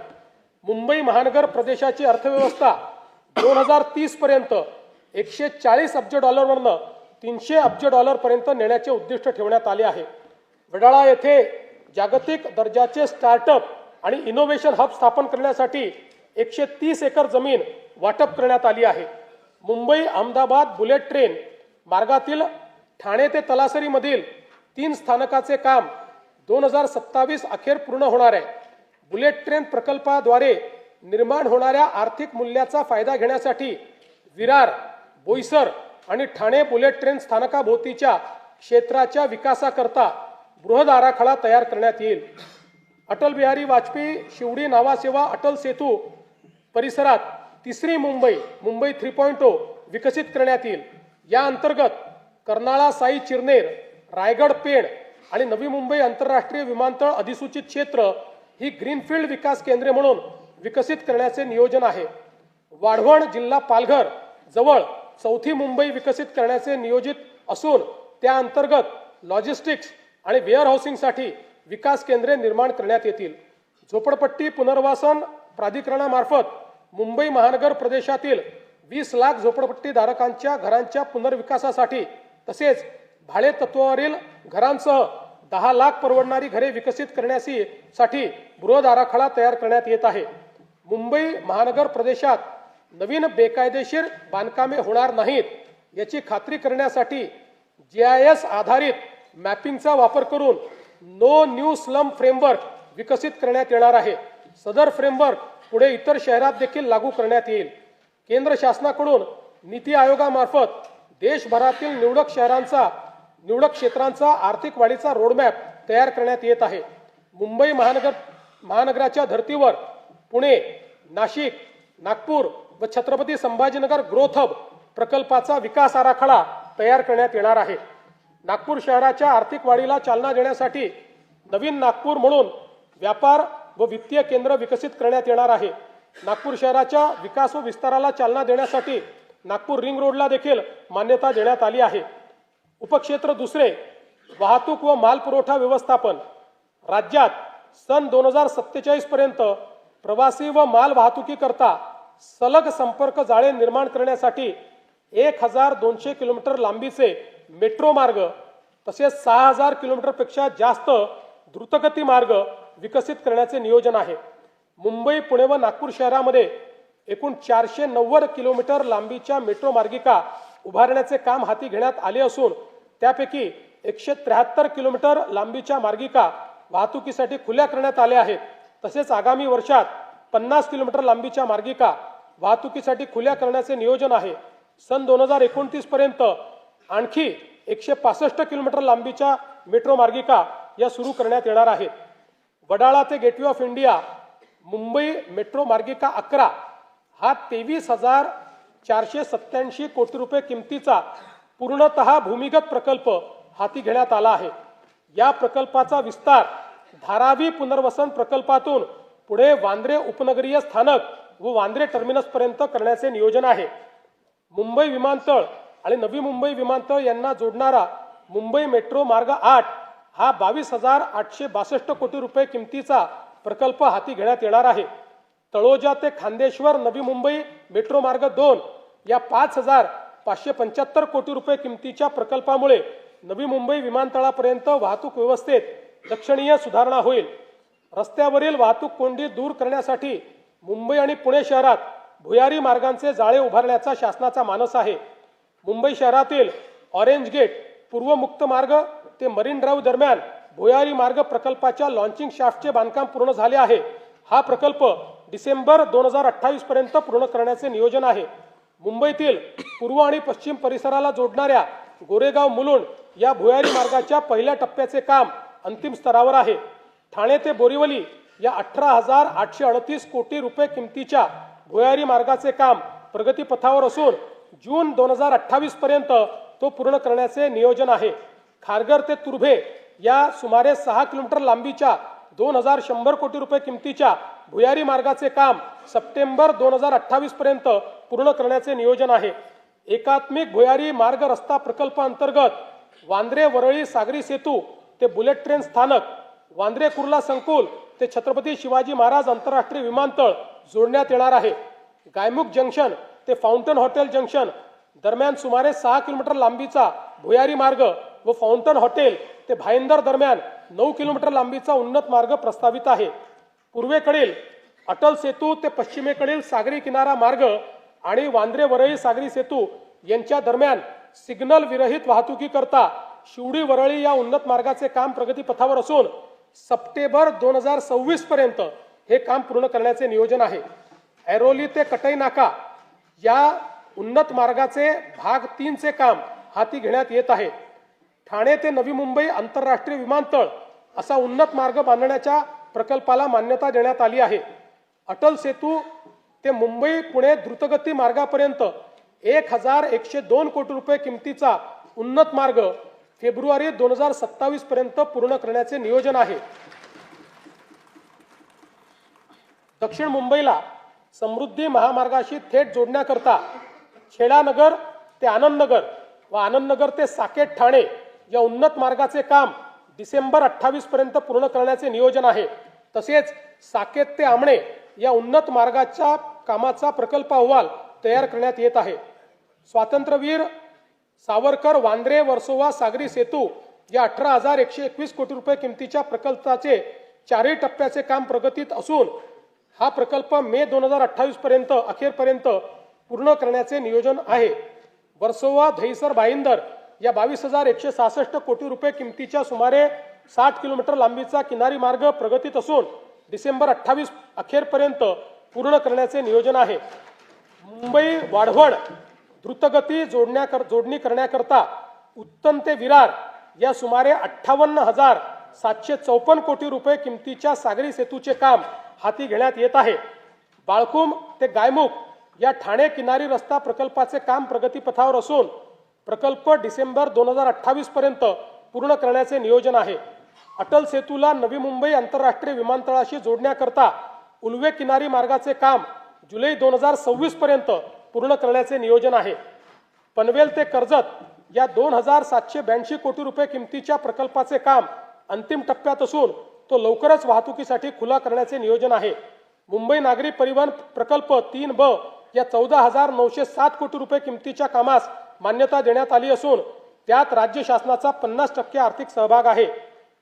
मुंबई महानगर प्रदेशाची अर्थव्यवस्था 2030 पर्यंत 140 अब्ज डॉलरवरून 300 अब्ज डॉलर पर्यंत नेण्याचे उद्दिष्ट ठेवण्यात आले आहे। वडाळा येथे जागतिक दर्जाचे स्टार्टअप आणि इनोव्हेशन हब स्थापन करण्यासाठी 130 एकर जमीन वाटप करण्यात आली आहे। मुंबई अहमदाबाद बुलेट ट्रेन मार्गातील ठाणे ते तलासरी मधील 3 स्थानकाचे काम 2027 अखेर पूर्ण होणार आहे। बुलेट ट्रेन प्रकल्पाद्वारे निर्माण होणाऱ्या आर्थिक मूल्याचा फायदा घेण्यासाठी विरार, बोईसर आणि ठाणे बुलेट ट्रेन स्थानकाभोवतीच्या क्षेत्राच्या विकासाकरता बृहद आराखडा तयार करण्यात येईल। अटल बिहारी वाजपेयी शिवडी नावासेवा अटल सेतू परिसरात तिसरी मुंबई 3.0 विकसित करण्यात येईल। या अंतर्गत कर्नाळा साई चिरनेर, रायगड पेण आणि नवी मुंबई आंतरराष्ट्रीय विमानतळ अधिसूचित क्षेत्र ही ग्रीनफील्ड विकास केंद्रे म्हणून विकसित करण्याचे नियोजन आहे। वाढवण जिल्हा पालघर जवळ चौथी मुंबई विकसित करण्याचे नियोजित असून त्या अंतर्गत लॉजिस्टिक्स आणि वेअर हाऊसिंगसाठी विकास केंद्रे निर्माण करण्यात येतील। झोपडपट्टी पुनर्वसन प्राधिकरणामार्फत मुंबई महानगर प्रदेशातील 20 लाख झोपडपट्टीधारकांच्या घरांच्या पुनर्विकासासाठी तसेच भाडे तत्वावरील घरांसह 10 लाख परवडणारी घरे विकसित करण्यासाठी बृहद आराखडा तयार करण्यात येत आहे. मुंबई महानगर प्रदेशात नवीन बेकायदेशीर बांधकामे होणार नाहीत याची खात्री करण्यासाठी GIS आधारित मॅपिंगचा वापर करून नो न्यू स्लम फ्रेमवर्क विकसित करण्यात येणार आहे. सदर फ्रेमवर्क पुढे इतर शहरात देखील लागू करण्यात येईल. केंद्र शासनाकडून नीती आयोगामार्फत देशभरातील निवडक क्षेत्रांचा आर्थिक वाढीचा रोडमॅप तयार करण्यात येत आहे. मुंबई महानगराच्या धर्तीवर पुणे, नाशिक, नागपूर व छत्रपती संभाजीनगर ग्रोथ हब प्रकल्पाचा विकास आराखडा तयार करण्यात येणार आहे. नागपूर शहराच्या आर्थिक वाढीला चालना देण्यासाठी नवीन नागपूर म्हणून व्यापार व वित्तीय केंद्र विकसित करण्यात येणार आहे. नागपूर शहराच्या विकास व विस्ताराला चालना देण्यासाठी नागपूर रिंग रोडला देखील मान्यता देण्यात आली आहे. उपक्षेत्र दुसरे, वाहतूक व मालपुरवठा व्यवस्थापन. राज्यात सन 2047 पर्यंत प्रवासी व माल वाहतुकीकरता सलग संपर्क जाळे निर्माण करण्यासाठी 1200 किलोमीटर लांबीचे मेट्रो मार्ग तसेच 6000 किलोमीटरपेक्षा जास्त द्रुतगती मार्ग विकसित करण्याचे नियोजन आहे. मुंबई, पुणे व नागपूर शहरामध्ये एकूण 490 किलोमीटर लांबीच्या मेट्रो मार्गिका उभारण्याचे काम हाती घेण्यात आले असून त्यापैकी 173 किलोमीटर लांबीच्या मार्गिका वाहतुकीसाठी खुल्या करण्यात आल्या आहेत. तसेच आगामी वर्षात 50 किलोमीटर लांबीच्या मार्गिका वाहतुकीसाठी खुल्या करण्याचे नियोजन आहे. सन 2029 पर्यंत आणखी 165 किलोमीटर लांबीच्या मेट्रो मार्गिका या सुरू करण्यात येणार आहेत. वडाळा ते gateway of India Mumbai metro मार्गिका 11 हा 23,487 कोटी रुपये किमतीचा पूर्णतः भूमिगत प्रकल्प हाती घेण्यात आला आहे. या प्रकल्पाचा विस्तार धारावी पुनर्वसन प्रकल्पातून पुढे वांद्रे उपनगरीय स्थानक व वांद्रे टर्मिनस पर्यंत करण्याचे नियोजन आहे. मुंबई विमानतळ आणि नवी मुंबई विमानतळ यांना जोडणारा मुंबई मेट्रो मार्ग 8 हा 22,862 कोटी रुपये किमतीचा प्रकल्प हाती घेण्यात येणार आहे. तळोजा ते खांदेश्वर नवी मुंबई मेट्रो मार्ग 2 या 5,575 कोटी रुपये किमतीच्या प्रकल्पामुळे नवी मुंबई विमानतळापर्यंत वाहतूक व्यवस्थेत लक्षणीय सुधारणा होईल. रस्त्यावरील वाहतूक कोंडी दूर करण्यासाठी मुंबई आणि पुणे शहरात भुयारी मार्गांचे जाळे उभारण्याचा शासनाचा मानस आहे. मुंबई शहरातील ऑरेंज गेट पूर्व मुक्त मार्ग ते मरीन ड्राईव्ह दरम्यान भुयारी मार्ग प्रकल्पाच्या लॉन्चिंग शाफ्टचे बांधकाम पूर्ण झाले आहे. हा प्रकल्प डिसेंबर 2028 पर्यंत पूर्ण करण्याचे नियोजन आहे. मुंबईतील पूर्व आणि पश्चिम परिसराला जोडणाऱ्या गोरेगाव मुलुंड या भुयारी मार्गाच्या पहिल्या टप्प्याचे काम अंतिम स्तरावर आहे. ठाणे ते बोरिवली या 18,838 कोटी रुपये किमतीच्या भुयारी मार्गाचे काम प्रगतीपथावर असून जून 2028 पर्यंत तो पूर्ण करण्याचे नियोजन आहे. खारघर ते तुर्भे या सुमारे 6 किलोमीटर लांबीच्या 2,100 कोटी रुपये किमतीच्या भुयारी मार्गाचे काम सप्टेंबर 2028 पर्यंत पूर्ण करण्याचे नियोजन आहे. एकात्मिक भुयारी मार्ग रस्ता प्रकल्पांतर्गत वांद्रे वरळी सागरी सेतू ते बुलेट ट्रेन स्थानक, वांद्रे कुर्ला संकुल ते छत्रपती शिवाजी महाराज आंतरराष्ट्रीय विमानतळ जोडण्यात येणार आहे. गायमुख जंक्शन ते फाउंटन हॉटेल जंक्शन दरम्यान सुमारे 6 किलोमीटर लांबीचा भुयारी मार्ग व फाउंटन हॉटेल ते भाईंदर दरम्यान 9 किलोमीटर लांबीचा उन्नत मार्ग प्रस्तावित आहे. पूर्वेकडील अटल सेतू ते पश्चिमेकडील सागरी किनारा मार्ग आणि वांद्रे वरळी सागरी सेतू यांच्या दरम्यान सिग्नल विरहित वाहतुकीकरता शिवडी वरळी या उन्नत मार्गाचे काम प्रगतीपथावर असून सप्टेंबर 2026 पर्यंत हे काम पूर्ण करण्याचे नियोजन आहे. ऐरोली ते कटई नाका या उन्नत मार्गाचे भाग 3 चे काम हाती घेण्यात येत आहे. ठाणे ते नवी मुंबई आंतरराष्ट्रीय विमानतळ असा उन्नत मार्ग बांधण्याच्या प्रकल्पाला मान्यता देण्यात आली आहे. अटल सेतू ते मुंबई पुणे द्रुतगती मार्गापर्यंत 1,102 कोटी रुपये किमतीचा उन्नत मार्ग फेब्रुवारी 2027 पर्यंत पूर्ण करण्याचे नियोजन आहे. दक्षिण मुंबईला समृद्धी महामार्गाशी थेट जोडण्याकरता खेडानगर ते आनंदनगर व आनंदनगर ते साकेत ठाणे या उन्नत मार्गाचे काम डिसेंबर 28 पर्यंत पूर्ण करण्याचे नियोजन आहे. तसेच साकेत ते आमणे या उन्नत मार्गाच्या कामाचा प्रकल्प अहवाल तयार करण्यात येत आहे. स्वातंत्र्यवीर सावरकर वांद्रे वर्सोवा सागरी सेतू या 18,121 कोटी रुपये किमतीच्या प्रकल्पाचे 4ही टप्प्याचे काम प्रगतीत असून हा प्रकल्प मे 2028 अखेरपर्यंत पूर्ण करण्याचे नियोजन आहे. वर्सोवा दहिसर भाईंदर या 22,166 कोटी रुपये किमतीच्या सुमारे 60 किलोमीटर लांबीचा किनारी मार्ग प्रगतीत असून डिसेंबर 28 अखेरपर्यंत पूर्ण करण्याचे नियोजन आहे. मुंबई वाढवण द्रुतगती जोडणी करण्याकरता उत्तम ते विरार या सुमारे 58,754 कोटी रुपये किमतीच्या सागरी सेतूचे काम हाती घेण्यात येत आहे. बाळकुम ते गायमुख या ठाणे किनारी रस्ता प्रकल्पाचे काम प्रगतीपथावर असून प्रकल्प डिसेंबर 2028 पर्यंत पूर्ण करण्याचे नियोजन आहे. अटल सेतूला नवी मुंबई आंतरराष्ट्रीय विमानतळाशी जोडण्याकरता उल्वे किनारी मार्गाचे काम जुलै 2026 पर्यंत पूर्ण करण्याचे नियोजन आहे. पनवेल ते कर्जत या 2,782 कोटी रुपये किमतीच्या प्रकल्पाचे काम अंतिम टप्प्यात असून तो लवकरच वाहतुकीसाठी खुला करण्याचे नियोजन आहे. मुंबई नागरी परिवहन प्रकल्प 3B या 14,907 कोटी रुपये किमतीच्या कामास मान्यता देण्यात आली असून त्यात राज्य शासनाचा 50% आर्थिक सहभाग आहे.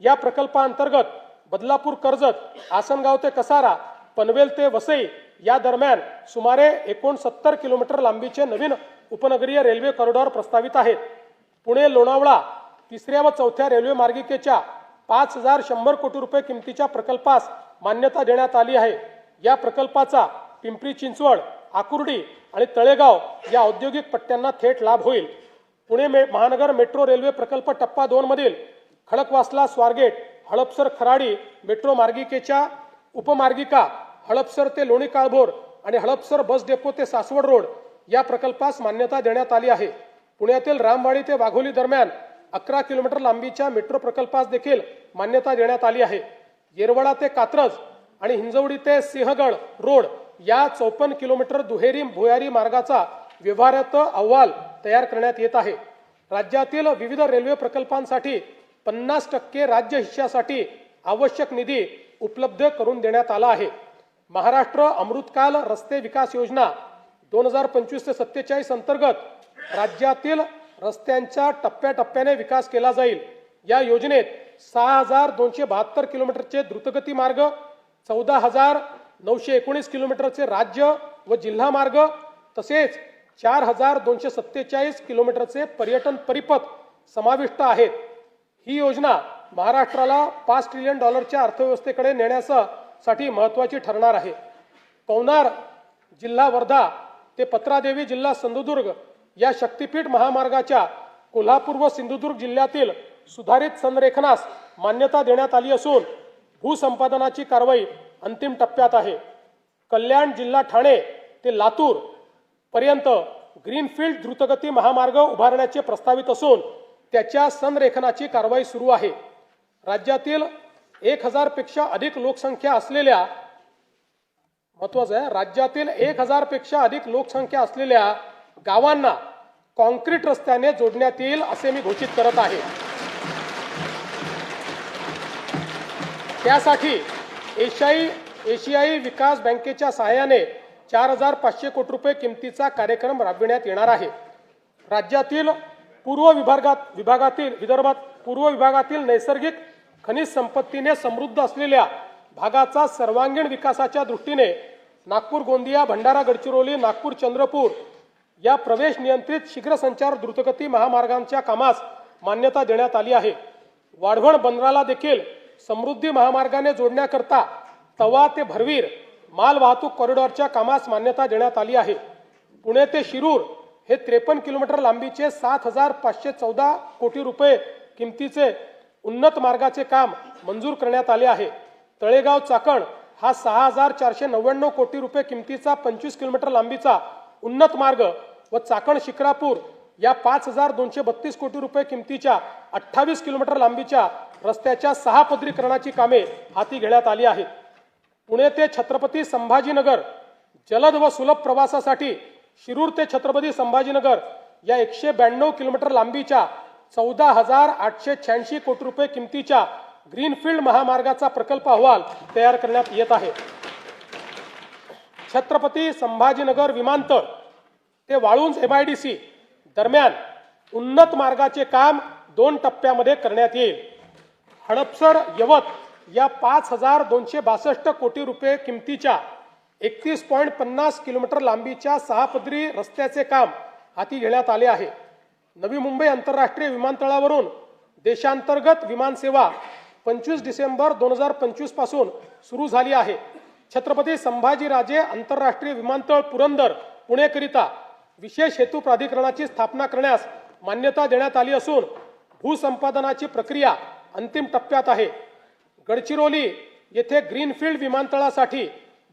या प्रकल्पाअंतर्गत बदलापूर कर्जत, आसनगाव ते कसारा, पनवेल ते वसई या दरम्यान सुमारे 69 किलोमीटर लांबीचे नवीन उपनगरीय रेल्वे कॉरिडॉर प्रस्तावित आहेत. पुणे लोणावळा 3ऱ्या व 4थ्या रेल्वे मार्गिकेच्या 5,100 कोटी रुपये किमतीच्या प्रकल्पास मान्यता देण्यात आली आहे. या प्रकल्पाचा पिंपरी चिंचवड, आकुर्डी आणि तळेगाव या औद्योगिक पट्ट्यांना थेट लाभ होईल. पुणे महानगर मेट्रो रेल्वे प्रकल्प टप्पा 2 मधील खडकवासला स्वारगेट, हडपसर खराडी मेट्रो मार्गिकेच्या उपमार्गिका हडपसर ते लोणी काळभोर आणि हडपसर बस डेपो ते सासवड रोड या प्रकल्पास मान्यता देण्यात आली आहे. पुण्यातील रामवाडी ते वाघोली दरम्यान 11 किलोमीटर लांबीच्या मेट्रो प्रकल्पास देखील मान्यता देण्यात आली आहे. येरवडा ते कात्रज आणि हिंजवडी ते सिंहगड रोड या 54 किलोमीटर दुहेरी भुयारी मार्गाचा व्यवहार्यत अहवाल तयार करण्यात येत आहे. राज्यातील विविध रेल्वे प्रकल्पांसाठी 50% राज्य हिश्श्यासाठी आवश्यक निधी उपलब्ध करून देण्यात आला आहे. महाराष्ट्र अमृतकाल रस्ते विकास योजना 2025 ते 47 अंतर्गत राज्यातील रस्त्यांचा टप्प्याटप्प्याने विकास केला जाईल. या योजनेत 6,272 किलोमीटरचे द्रुतगती मार्ग, 14,919 किलोमीटरचे राज्य व जिल्हा मार्ग तसेच 4,247 किलोमीटरचे पर्यटन परिपथ समाविष्ट आहेत. ही योजना महाराष्ट्राला $5 ट्रिलियन अर्थव्यवस्थेकडे नेण्यासाठी महत्त्वाची ठरणार आहे. पवनार जिल्हा वर्धा ते पत्रादेवी जिल्हा सिंधुदुर्ग या शक्तीपीठ महामार्गाच्या कोल्हापूर व सिंधुदुर्ग जिल्ह्यातील सुधारित संरेखनास मान्यता देण्यात आली असून भूसंपादनाची कारवाई अंतिम टप्प्यात आहे. कल्याण जिल्हा ठाणे ते लातूर पर्यंत ग्रीनफील्ड द्रुतगती महामार्ग उभारण्याचे प्रस्तावित असून त्याच्या संरेखनाची कारवाई सुरू आहे. राज्यातील 1,000 पेक्षा अधिक लोकसंख्या असलेल्या राज्यातील 1,000 पेक्षा अधिक लोकसंख्या असलेल्या गावांना कॉन्क्रीट रस्त्याने जोडण्यात येईल असे मी घोषित करत आहे. त्यासाठी एशियाई विकास बँकेच्या सहाय्याने 4,500 कोटी रुपये किमतीचा कार्यक्रम राबविण्यात येणार आहे. राज्यातील पूर्व विभागातील नैसर्गिक खनिज संपत्तीने समृद्ध असलेल्या भागाचा सर्वांगीण विकासाच्या दृष्टीने नागपूर गोंदिया भंडारा गडचिरोली नागपूर चंद्रपूर या प्रवेश नियंत्रित शीघ्र संचार द्रुतगती महामार्गांच्या कामास मान्यता देण्यात आली आहे. वाढवण बंदराला देखील समृद्धी महामार्गाने जोडण्याकरता तवा ते भरवीर माल वाहतूक कॉरिडॉरच्या कामास मान्यता देण्यात आली आहे. पुणे ते शिरूर हे 53 किलोमीटर लांबीचे 7,514 कोटी रुपये किमतीचे उन्नत मार्गाचे काम मंजूर करण्यात आले आहे. तळेगाव चाकण हा 6,499 कोटी रुपये किमतीचा 25 किलोमीटर लांबीचा उन्नत मार्ग व चाकण शिक्रापूर या 5,232 कोटी रुपये किमतीच्या 28 किलोमीटर लांबीच्या रस्त्याच्या 6 पदरीकरणाची कामे हाती घेण्यात आली आहेत. पुणे ते छत्रपती संभाजीनगर जलद व सुलभ प्रवासासाठी शिरूर ते छत्रपती संभाजीनगर या 192 किलोमीटर लांबीच्या 14,886 कोटी रुपये किमतीच्या ग्रीनफील्ड महामार्गाचा प्रकल्प अहवाल तयार करण्यात येत आहे. छत्रपती संभाजीनगर विमानतळ ते वाळुंज MIDC दरम्यान उन्नत मार्गाचे काम 2 टप्प्यामध्ये करण्यात येईल. हडपसर यवत या 5,262 कोटी रुपये किमतीच्या 31.50 किलोमीटर लांबीच्या 6 पदरी रस्त्याचे काम हाती घेण्यात आले आहे. नवी मुंबई आंतरराष्ट्रीय विमानतळावरून देशांतर्गत विमानसेवा 25 डिसेंबर 2025 पासून सुरू झाली आहे. छत्रपती संभाजीराजे आंतरराष्ट्रीय विमानतळ पुरंदर पुणेकरिता विशेष हेतू प्राधिकरणाची स्थापना करण्यास मान्यता देण्यात आली असून भूसंपादनाची प्रक्रिया अंतिम टप्प्यात आहे. गडचिरोली येथे ग्रीनफील्ड विमानतळासाठी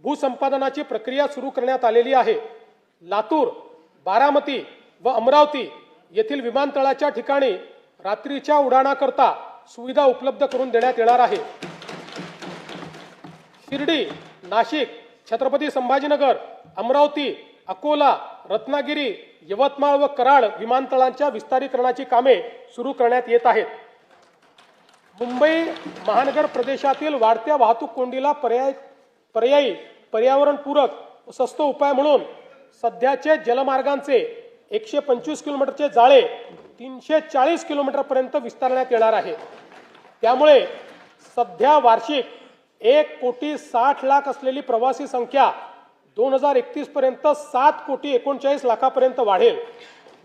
भूसंपादनाची प्रक्रिया सुरू करण्यात आलेली आहे. लातूर, बारामती व अमरावती येथील विमानतळाच्या ठिकाणी रात्रीच्या उड्डाणाकरता सुविधा उपलब्ध करून देण्यात येणार आहे. शिर्डी, नाशिक, छत्रपती संभाजीनगर, अमरावती, अकोला, रत्नागिरी, यवतमाळ व कराड विमानतळांच्या विस्तारीकरणाची कामे सुरू करण्यात येत आहेत. मुंबई महानगर प्रदेशातील वाढत्या वाहतूक कोंडीला पर्यायी पर्यावरणपूरक व स्वस्त उपाय म्हणून सध्याचे जलमार्गांचे 125 किलोमीटरचे जाळे 340 किलोमीटरपर्यंत विस्तारण्यात येणार आहे. त्यामुळे सध्या वार्षिक 1,60,00,000 असलेली प्रवासी संख्या 2031 पर्यंत 7,39,00,000 पर्यंत वाढेल.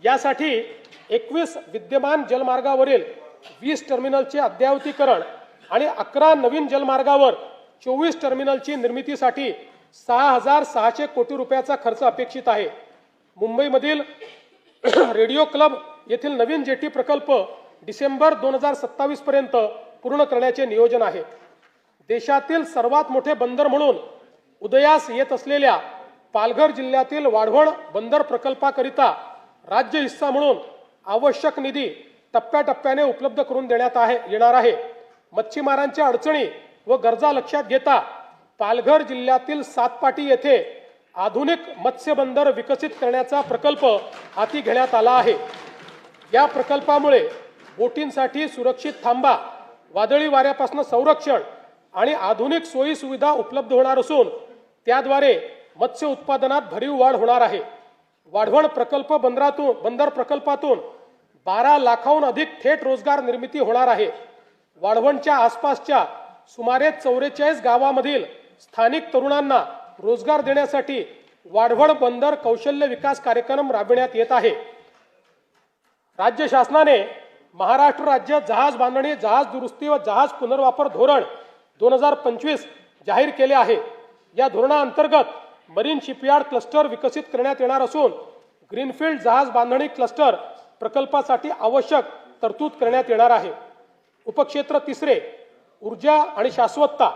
यासाठी 21 विद्यमान जलमार्गावरील 20 टर्मिनलचे अद्ययावतीकरण आणि 11 नवीन जलमार्गावर 24 टर्मिनलची निर्मितीसाठी 6,600 कोटी रुपयाचा खर्च अपेक्षित आहे. मुंबईमधील रेडिओ क्लब येथील नवीन जेटी प्रकल्प डिसेंबर 2027 पर्यंत पूर्ण करण्याचे नियोजन आहे. देशातील सर्वात मोठे बंदर म्हणून उदयास येत असलेल्या पालघर जिल्ह्यातील वाढवण बंदर प्रकल्पाकरिता राज्य हिस्सा म्हणून आवश्यक निधी टप्प्याटप्प्याने उपलब्ध करून देण्यात येणार आहे. मच्छीमारांच्या अडचणी व गरजा लक्षात घेता पालघर जिल्ह्यातील सातपाटी येथे आधुनिक मत्स्य बंदर विकसित करण्याचा प्रकल्प हाती घेण्यात आला आहे. या प्रकल्पामुळे बोटींसाठी सुरक्षित थांबा, वादळी वाऱ्यापासून संरक्षण आणि आधुनिक सोयी सुविधा उपलब्ध होणार असून त्याद्वारे मत्स्य उत्पादनात भरीव वाढ होणार आहे. वाढवण बंदर प्रकल्पातून 12 लाखाहून अधिक थेट रोजगार निर्मिती होणार आहे. वाढवणच्या आसपासच्या सुमारे 44 गावामधील स्थानिक तरुणांना रोजगार देण्यासाठी वाढवण बंदर कौशल्य विकास कार्यक्रम राबविण्यात येत आहे. राज्य शासनाने महाराष्ट्र राज्य जहाज बांधणी, जहाज दुरुस्ती व जहाज पुनर्वापर धोरण 2025 जाहीर केले आहे. या धोरणाअंतर्गत मरीन शिपयार्ड क्लस्टर विकसित करण्यात येणार असून ग्रीनफील्ड जहाज बांधणी क्लस्टर प्रकल्पासाठी आवश्यक तरतूद करण्यात येणार आहे. उपक्षेत्र 3 ऊर्जा आणि शाश्वतता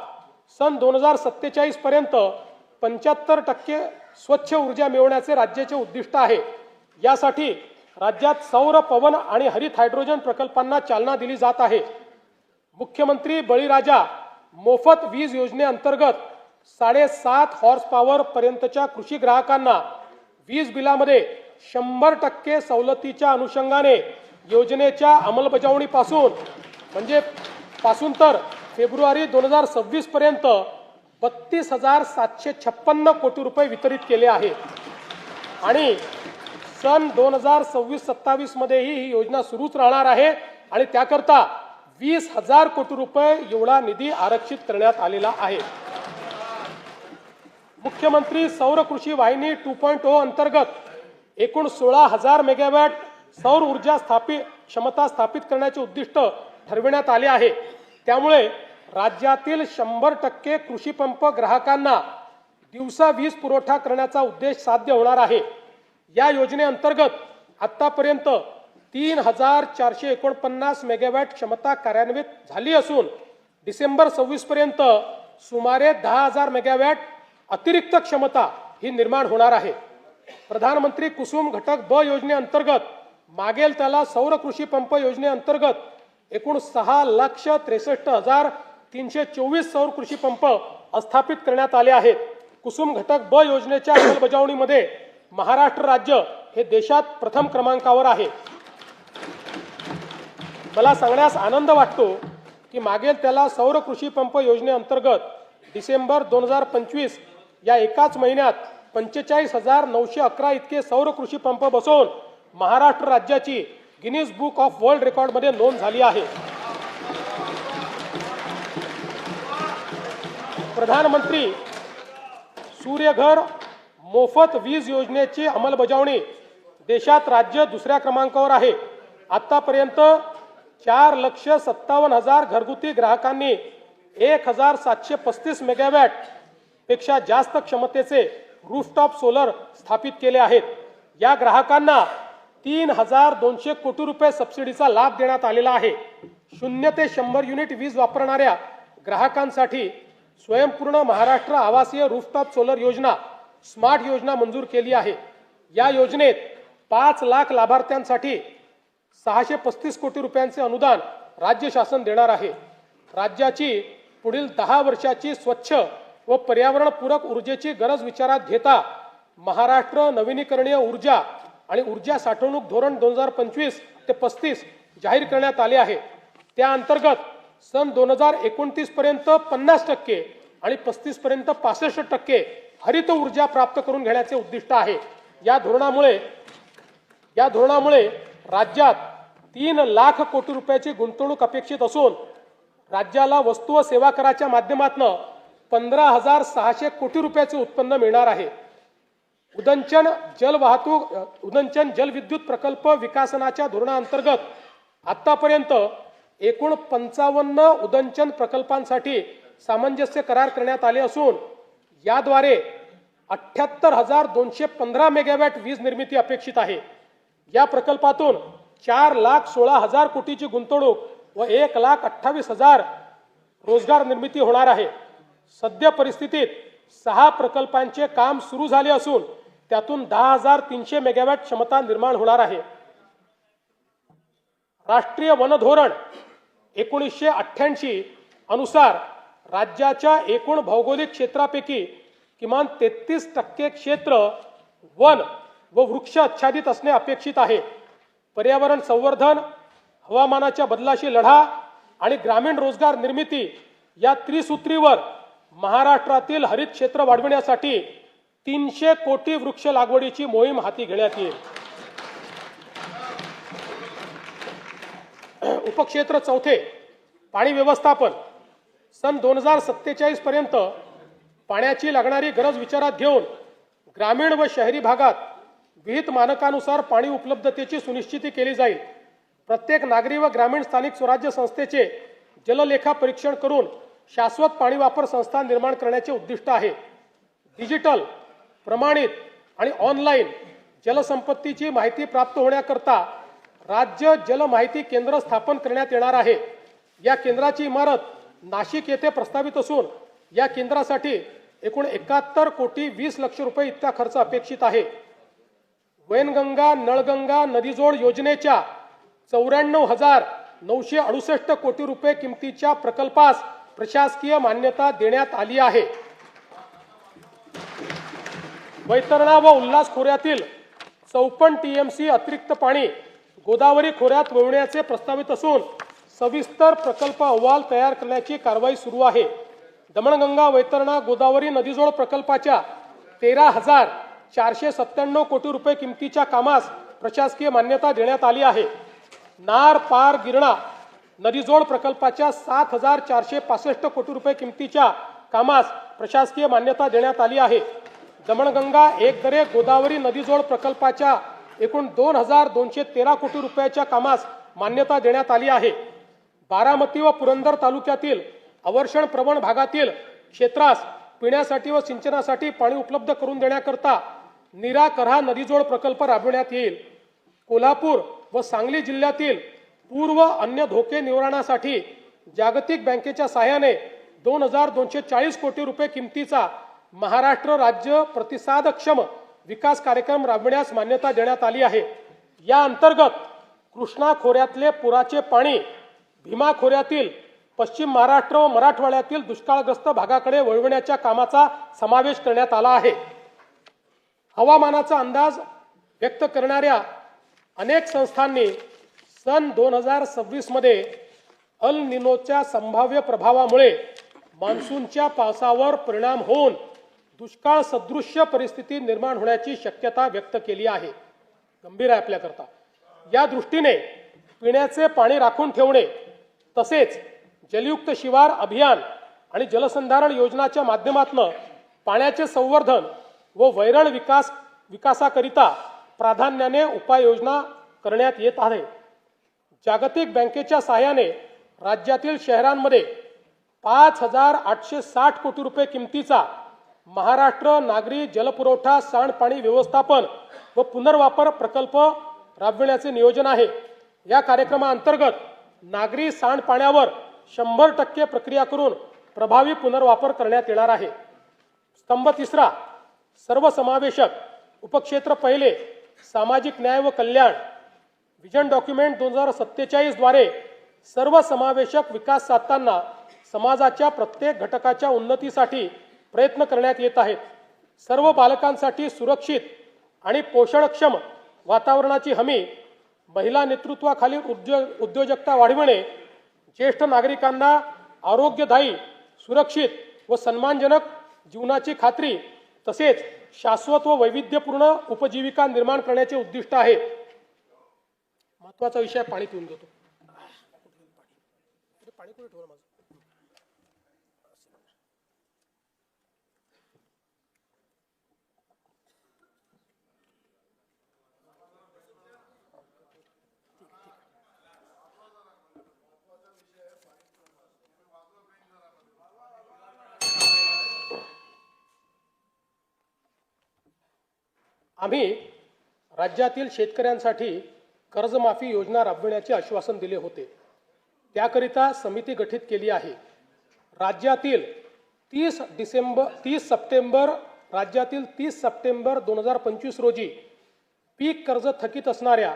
सन 2047 पर्यंत 75% स्वच्छ ऊर्जा मिळवण्याचे राज्याचे उद्दिष्ट आहे. यासाठी राज्यात सौर, पवन आणि हरित हायड्रोजन प्रकल्पांना चालना दिली जात आहे. मुख्यमंत्री बळीराजा मोफत वीज योजनेअंतर्गत 7.5 हॉर्स पॉवर पर्यंतच्या कृषी ग्राहकांना वीज बिलामध्ये 100% सवलतीच्या अनुषंगाने योजनेच्या अंमलबजावणीपासून तर फेब्रुवारी 2026 पर्यंत 32,756 कोटी रुपये वितरित केले आहेत. आणि सन 2026-27 मध्येही ही योजना सुरूच राहणार आहे आणि त्याकरता 20,000 कोटी रुपये एवढा निधी आरक्षित करण्यात आलेला आहे. मुख्यमंत्री सौर कृषी वाहिनी 2.0 अंतर्गत एकूण 16,000 मेगावॅट सौर ऊर्जा क्षमता स्थापित करण्याचे उद्दिष्ट ठरविण्यात आले आहे. त्यामुळे राज्यातील 100% कृषी पंप ग्राहकांना दिवसा वीज पुरवठा करण्याचा उद्देश साध्य होणार आहे. या योजनेअंतर्गत आतापर्यंत 3,449 मेगावॅट क्षमता कार्यान्वित झाली असून डिसेंबर 26 पर्यंत सुमारे 10,000 मेगावॅट अतिरिक्त क्षमता ही निर्माण होणार आहे. प्रधानमंत्री कुसुम घटक ब योजनेअंतर्गत मागेल त्याला सौर कृषी पंप योजनेअंतर्गत एकूण 6,63,324 सौर कृषी पंप स्थापित करण्यात आले आहेत. कुसुम घटक ब योजनेच्या अंमलबजावणीमध्ये महाराष्ट्र राज्य हे देशात प्रथम क्रमांकावर आहे. मला सांगण्यास आनंद वाटतो की मागेल त्याला सौर कृषी पंप योजनेअंतर्गत डिसेंबर 2025 या एकाच महिन्यात 45,911 इतके सौर कृषी पंप बसवून महाराष्ट्र राज्याची गिनीज बुक ऑफ वर्ल्ड रेकॉर्डमध्ये नोंद झाली आहे. प्रधानमंत्री सूर्यघर मोफत वीज योजनेची अंमलबजावणी देशात राज्य दुसऱ्या क्रमांकावर आहे. आतापर्यंत 4,57,000 घरगुती ग्राहकांनी 1,735 मेगावॅट पेक्षा जास्त क्षमतेचे रूफटॉप सोलर स्थापित केले आहेत. या ग्राहकांना 3,200 कोटी रुपये सबसिडीचा लाभ देण्यात आलेला आहे. 0 ते 100 युनिट वीज वापरणाऱ्या ग्राहकांसाठी स्वयंपूर्ण महाराष्ट्र आवासीय रूफटॉप सोलर योजना स्मार्ट योजना मंजूर केली आहे. या योजनेत 5 लाख लाभार्थ्यांसाठी 635 कोटी रुपयांचे अनुदान राज्य शासन देणार आहे. राज्याची पुढील 10 वर्षाची स्वच्छ व पर्यावरणपूरक ऊर्जेची गरज विचारात घेता महाराष्ट्र नवीनीकरणीय ऊर्जा आणि ऊर्जा साठवणूक धोरण 2025 ते 35 जाहीर करण्यात आले आहे. त्या अंतर्गत सन 2029 पर्यंत 50% आणि 35 पर्यंत 65% हरित ऊर्जा प्राप्त करून घेण्याचे उद्दिष्ट आहे. या धोरणामुळे राज्यात 3 लाख कोटी रुपयाची गुंतवणूक अपेक्षित असून राज्याला वस्तू व सेवा कराच्या माध्यमातून 15,600 कोटी रुपयाचे उत्पन्न मिळणार आहे. उदंचन जलविद्युत प्रकल्प विकासनाच्या धोरणाअंतर्गत आतापर्यंत एकूण 55 उदंचन प्रकल्पांसाठी सामंजस्य करार करण्यात आले असून याद्वारे 78,215 मेगावॅट वीज निर्मिती अपेक्षित आहे. या प्रकल्पातून 4,16,000 कोटीची गुंतवणूक व 1,28,000 रोजगार निर्मिती होणार आहे. सध्या परिस्थितीत 6 प्रकल्पांचे काम सुरू झाले असून त्यातून 10,300 मेगावॅट क्षमता निर्माण होणार आहे. राष्ट्रीय वन धोरण 1988 अनुसार राज्याच्या एकूण भौगोलिक क्षेत्रापैकी किमान 33% क्षेत्र वन व वृक्ष आच्छादित असणे अपेक्षित आहे. पर्यावरण संवर्धन, हवामानाच्या बदलाशी लढा आणि ग्रामीण रोजगार निर्मिती या त्रिसूत्रीवर महाराष्ट्रातील हरित क्षेत्र वाढविण्यासाठी 300 कोटी वृक्ष लागवडीची मोहीम हाती घेण्यात येईल. उपक्षेत्र 4 पाणी व्यवस्थापन सन 2047 पर्यंत पाण्याची लागणारी गरज विचारात घेऊन ग्रामीण व शहरी भागात विहित मानकानुसार पाणी उपलब्धतेची सुनिश्चिती केली जाईल. प्रत्येक नागरी व ग्रामीण स्थानिक स्वराज्य संस्थेचे जललेखा परीक्षण करून शाश्वत पाणी वापर संस्था निर्माण करण्याचे उद्दिष्ट आहे. डिजिटल, प्रमाणित आणि ऑनलाईन जलसंपत्तीची माहिती प्राप्त होण्याकरता राज्य जल माहिती केंद्र स्थापन करण्यात येणार आहे. या केंद्राची इमारत नाशिक येथे प्रस्तावित असून या केंद्रासाठी एकूण 71 कोटी 20 लक्ष रुपये इतका खर्च अपेक्षित आहे. वैनगंगा नळगंगा नदीजोड योजनेच्या 94,968 कोटी रुपये किमतीच्या प्रकल्पास प्रशासकीय मान्यता देण्यात आली आहे. वैतरणा व उल्हास खोऱ्यातील 54 TMC अतिरिक्त पाणी गोदावरी खोऱ्यात वळवण्याचे प्रस्तावित असून सविस्तर प्रकल्प अहवाल तयार करण्याची कारवाई सुरू आहे. दमणगंगा वैतरणा गोदावरी नदीजोड प्रकल्पाच्या 13,497 कोटी रुपये किमतीच्या कामास प्रशासकीय मान्यता देण्यात आली आहे. नार पार गिरणा नदीजोड प्रकल्पाच्या 7,465 कोटी रुपये किमतीच्या कामास प्रशासकीय मान्यता देण्यात आली आहे. दमणगंगा एकदरे गोदावरी नदीजोड प्रकल्पाच्या एकूण 2,213 कोटी रुपयाच्या कामास मान्यता देण्यात आली आहे. बारामती व पुरंदर तालुक्यातील अवर्षण प्रवण भागातील क्षेत्रास पिण्यासाठी व सिंचनासाठी पाणी उपलब्ध करून देण्याकरता नीरा करहा नदीजोड प्रकल्प राबविण्यात येईल. कोल्हापूर व सांगली जिल्ह्यातील पूर्व अन्य धोके निवारणासाठी जागतिक बँकेच्या सहाय्याने 2,240 कोटी रुपये किमतीचा महाराष्ट्र राज्य प्रतिसादक्षम विकास कार्यक्रम राबविण्यास मान्यता देण्यात आली आहे. या अंतर्गत कृष्णा खोऱ्यातले पुराचे पाणी भीमा खोऱ्यातील पश्चिम महाराष्ट्र व मराठवाड्यातील दुष्काळग्रस्त भागाकडे वळविण्याच्या कामाचा समावेश करण्यात आला आहे. हवामानाचा अंदाज व्यक्त करणाऱ्या अनेक संस्थांनी सन 2026 मध्ये अल निनोच्या संभाव्य प्रभावामुळे मान्सूनच्या पावसावर परिणाम होऊन दुष्काळ सदृश्य परिस्थिती निर्माण होण्याची शक्यता व्यक्त केली आहे. गंभीर आहे आपल्याकरता. या दृष्टीने पिण्याचे पाणी राखून ठेवणे तसेच जलयुक्त शिवार अभियान आणि जलसंधारण योजनाच्या माध्यमातून पाण्याचे संवर्धन व वैरण विकासाकरिता प्राधान्याने उपाययोजना करण्यात येत आहे. जागतिक बँकेच्या सहाय्याने राज्यातील शहरांमध्ये 5,860 कोटी रुपये किमतीचा महाराष्ट्र नागरी जलपुरवठा सांडपाणी व्यवस्थापन व पुनर्वापर प्रकल्प राबविण्याचे नियोजन आहे. या कार्यक्रमाअंतर्गत नागरी सांडपाण्यावर 100% प्रक्रिया करून प्रभावी पुनर्वापर करण्यात येणार आहे. स्तंभ तिसरा, सर्वसमावेशक उपक्षेत्र पहिले, सामाजिक न्याय व कल्याण. विजन डॉक्युमेंट 2047 द्वारे सर्वसमावेशक विकास साधताना समाजाच्या प्रत्येक घटकाच्या उन्नतीसाठी प्रयत्न करण्यात येत आहेत. सर्व बालकांसाठी सुरक्षित आणि पोषणक्षम वातावरणाची हमी, महिला नेतृत्वाखालील उद्योजकता वाढविणे, ज्येष्ठ नागरिकांना आरोग्यदायी, सुरक्षित व सन्मानजनक जीवनाची खात्री तसेच शाश्वत व वैविध्यपूर्ण उपजीविका निर्माण करण्याचे उद्दिष्ट आहे. महत्त्वाचा विषय पाणी पिऊन घेतो. पाणी कुठे ठेवलं माझं? आम्ही राज्यातील शेतकऱ्यांसाठी कर्जमाफी योजना राबविण्याचे आश्वासन दिले होते. त्याकरिता समिती गठीत केली आहे. राज्यातील 30 सप्टेंबर 2025 रोजी पीक कर्ज थकीत असणाऱ्या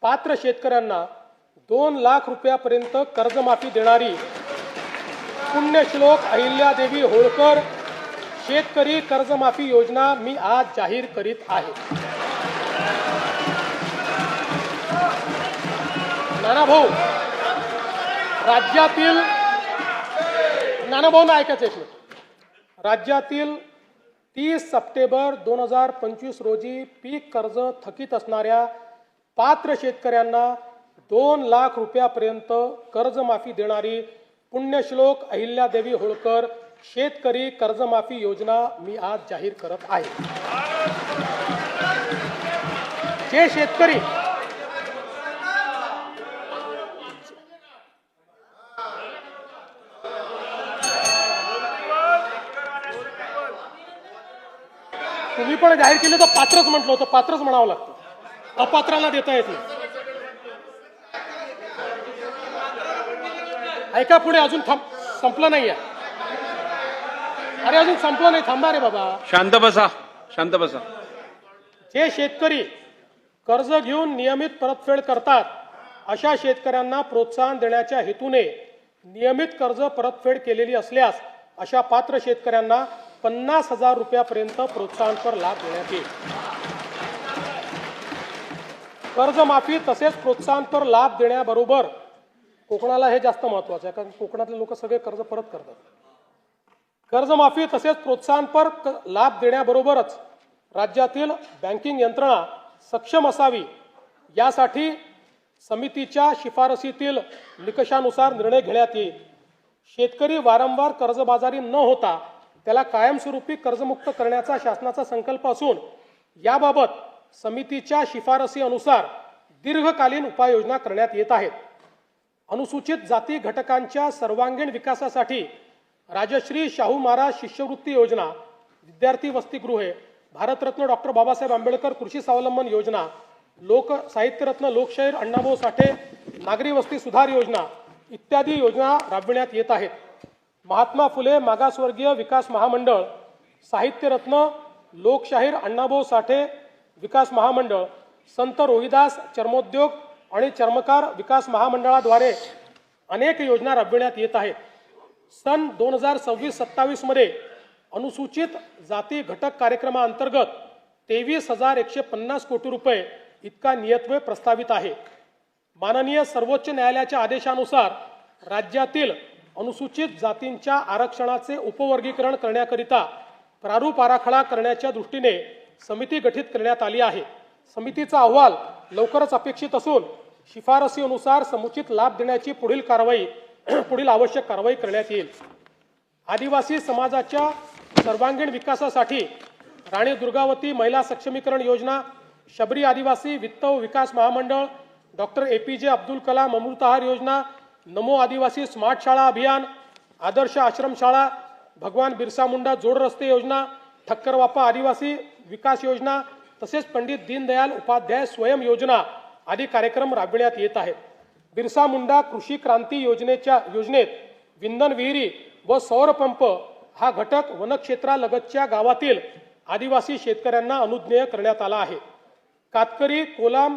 पात्र शेतकऱ्यांना 2 लाख रुपयापर्यंत कर्जमाफी देणारी पुण्यश्लोक अहिल्यादेवी होळकर शेतकरी कर्जमाफी योजना मी आज जाहीर करीत आहे. नानाभाऊ, राज्यातील ऐकायचं एक मिनिट. राज्यातील 30 सप्टेंबर 2025 रोजी पीक कर्ज थकीत असणाऱ्या पात्र शेतकऱ्यांना 2 लाख रुपयापर्यंत कर्जमाफी देणारी पुण्यश्लोक अहिल्यादेवी होळकर शेतकरी कर्जमाफी योजना मी आज जाहीर करत आहे. जे शेतकरी तुम्ही पण जाहीर केलं तर पात्रच म्हटलं होतं, पात्रच म्हणावं लागतं, अपात्राला देता येत नाही. ऐका पुढे, अजून संपलं नाहीये. अरे अजून संपलं नाही, थांबा रे बाबा. शांत बसा, शांत बसा. जे शेतकरी कर्ज घेऊन नियमित परतफेड करतात अशा शेतकऱ्यांना प्रोत्साहन देण्याच्या हेतूने नियमित कर्ज परतफेड केलेली असल्यास अशा पात्र शेतकऱ्यांना 50,000 रुपयापर्यंत प्रोत्साहनपर लाभ देण्यात येईल. कर्जमाफी तसेच प्रोत्साहनपर लाभ देण्याबरोबर कोकणाला हे जास्त महत्वाचं आहे, कारण कोकणातले लोक सगळे कर्ज परत करतात. कर्जमाफी तसेच प्रोत्साहनपर लाभ देण्याबरोबरच राज्यातील बँकिंग यंत्रणा सक्षम असावी यासाठी समितीच्या शिफारसीतील निकषानुसार निर्णय घेण्यात येईल. शेतकरी वारंवार कर्जबाजारी न होता त्याला कायमस्वरूपी कर्जमुक्त करण्याचा शासनाचा संकल्प असून याबाबत समितीच्या शिफारसी अनुसार दीर्घकालीन उपाययोजना करण्यात येत आहेत. अनुसूचित जाती घटकांच्या सर्वांगीण विकासासाठी राजश्री शाहू महाराज शिष्यवृत्ती योजना, विद्यार्थी वसतिगृहे, भारतरत्न डॉक्टर बाबासाहेब आंबेडकर कृषी स्वावलंबन योजना, लोक साहित्यरत्न लोकशाहीर अण्णाभाऊ साठे नागरी वस्ती सुधार योजना इत्यादी योजना राबविण्यात येत आहेत. महात्मा फुले मागासवर्गीय विकास महामंडळ, साहित्यरत्न लोकशाहीर अण्णाभाऊ साठे विकास महामंडळ, संत रोहिदास चर्मोद्योग आणि चर्मकार विकास महामंडळाद्वारे अनेक योजना राबविण्यात येत आहेत. सन 2026-27 मध्ये अनुसूचित जाती घटक कार्यक्रमाअंतर्गत 23,150 कोटी रुपये इतका नियतव्यय प्रस्तावित आहे. माननीय सर्वोच्च न्यायालयाच्या आदेशानुसार राज्यातील अनुसूचित जातींच्या आरक्षणाचे उपवर्गीकरण करण्याकरिता प्रारूप आराखडा करण्याच्या दृष्टीने समिती गठीत करण्यात आली आहे। समितीचा अहवाल लवकरच अपेक्षित असून शिफारसीनुसार समुचित लाभ देण्याची पुढील आवश्यक कारवाई करण्यात येईल। आदिवासी समाजाच्या सर्वांगीण विकासासाठी राणी दुर्गावती महिला सक्षमीकरण योजना, शबरी आदिवासी वित्त व विकास महामंडळ, डॉक्टर APJ अब्दुल कलाम अमृतहार योजना, नमो आदिवासी स्मार्ट शाळा अभियान, आदर्श आश्रम शाळा, भगवान बिरसा मुंडा जोड रस्ते योजना, ठक्कर वापा आदिवासी विकास योजना तसेच पंडित दीनदयाल उपाध्याय स्वयं योजना आदी कार्यक्रम राबविण्यात येत आहेत। बिरसा मुंडा कृषी क्रांती योजनेत विंधन विहिरी व सौर पंप हा घटक वनक्षेत्रालगतच्या गावातील आदिवासी शेतकऱ्यांना अनुज्ञेय करण्यात आला आहे। कातकरी, कोलाम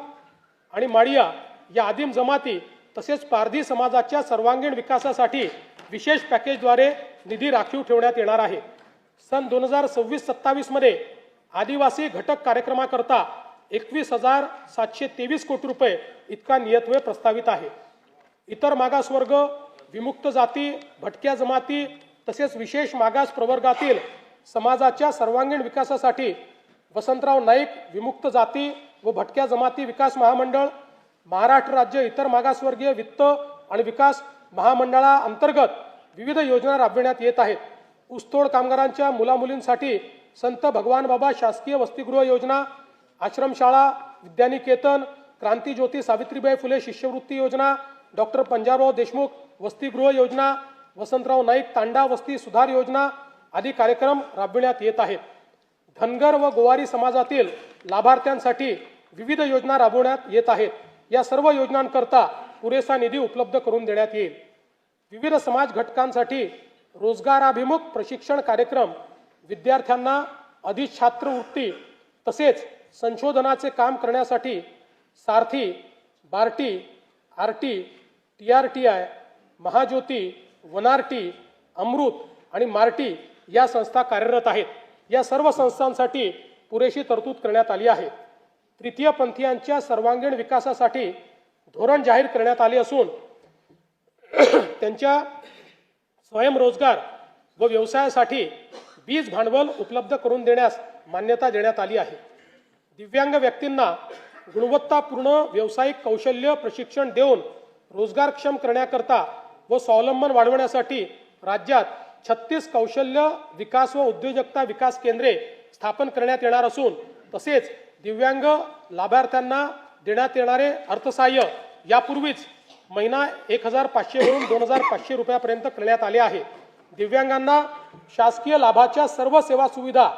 आणि माडिया या आदिम जमाती तसेच पारधी समाजाच्या सर्वांगीण विकासासाठी विशेष पॅकेजद्वारे निधी राखीव ठेवण्यात येणार आहे। सन 2026-27 मध्ये आदिवासी घटक कार्यक्रमाकरता 21,723 कोटी रुपये इतका नियतव्यय प्रस्तावित आहे। इतर मागासवर्ग, विमुक्त जाती, भटक्या जमाती तसेच विशेष मागास प्रवर्गातील समाजाच्या सर्वांगीण विकासासाठी वसंतराव नाईक विमुक्त जाती व भटक्या जमाती विकास महामंडळ, महाराष्ट्र राज्य इतर मागासवर्गीय वित्त आणि विकास महामंडळाअंतर्गत विविध योजना राबविण्यात येत आहेत। ऊसतोड कामगारांच्या मुलामुलींसाठी संत भगवान बाबा शासकीय वसतिगृह योजना, आश्रमशाळा, विद्यानिकेतन, क्रांतिज्योती सावित्रीबाई फुले शिष्यवृत्ती योजना, डॉक्टर पंजाबराव देशमुख वसतिगृह योजना, वसंतराव नाईक तांडा वस्ती सुधार योजना आदी कार्यक्रम राबविण्यात येत आहेत। धनगर व गोवारी समाजातील लाभार्थ्यांसाठी विविध योजना राबवण्यात येत आहेत। या सर्व योजनांकरता पुरेसा निधी उपलब्ध करून देण्यात येईल। विविध समाज घटकांसाठी रोजगाराभिमुख प्रशिक्षण कार्यक्रम, विद्यार्थ्यांना अधिछात्रवृत्ती तसेच संशोधनाचे काम करण्यासाठी सारथी, बार्टी, आरटी, TRTI, महाज्योती, वनारटी, अमृत आणि मार्टी या संस्था कार्यरत आहेत। या सर्व संस्थांसाठी पुरेशी तरतूद करण्यात आली आहे। तृतीय पंथीयांच्या सर्वांगीण विकासासाठी धोरण जाहीर करण्यात आले असून त्यांच्या स्वयंरोजगार व व्यवसायासाठी बीज भांडवल उपलब्ध करून देण्यास मान्यता देण्यात आली आहे। दिव्यांग व्यक्तींना गुणवत्तापूर्ण व्यावसायिक कौशल्य प्रशिक्षण देऊन रोजगारक्षम करण्याकरता व स्वावलंबन वाढवण्यासाठी राज्यात 36 कौशल्य विकास व उद्योजकता विकास केंद्रे स्थापन करण्यात येणार असून तसेच दिव्यांग लाभार्थ्यांना देण्यात येणारे अर्थसहाय्य यापूर्वीच महिना 1,500 वरून 2,500 रुपयापर्यंत करण्यात आले आहे। दिव्यांगांना शासकीय लाभाच्या सर्व सेवा सुविधा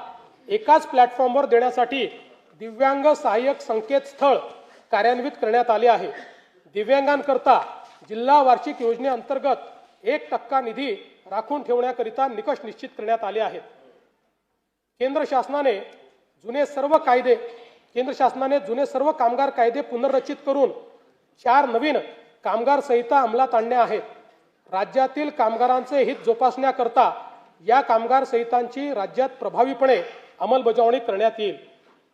एकाच प्लॅटफॉर्मवर देण्यासाठी दिव्यांग सहाय्यक संकेतस्थळ कार्यान्वित करण्यात आले आहे। दिव्यांगांकरता जिल्हा वार्षिक योजनेअंतर्गत 1% निधी राखून ठेवण्याकरिता निकष निश्चित करण्यात आले आहेत। केंद्र शासनाने जुने सर्व कामगार कायदे पुनर्रचित करून 4 नवीन कामगार संहिता अंमलात आणल्या आहेत। राज्यातील कामगारांचे हित जोपासण्याकरता या कामगार संहितांची राज्यात प्रभावीपणे अंमलबजावणी करण्यात येईल।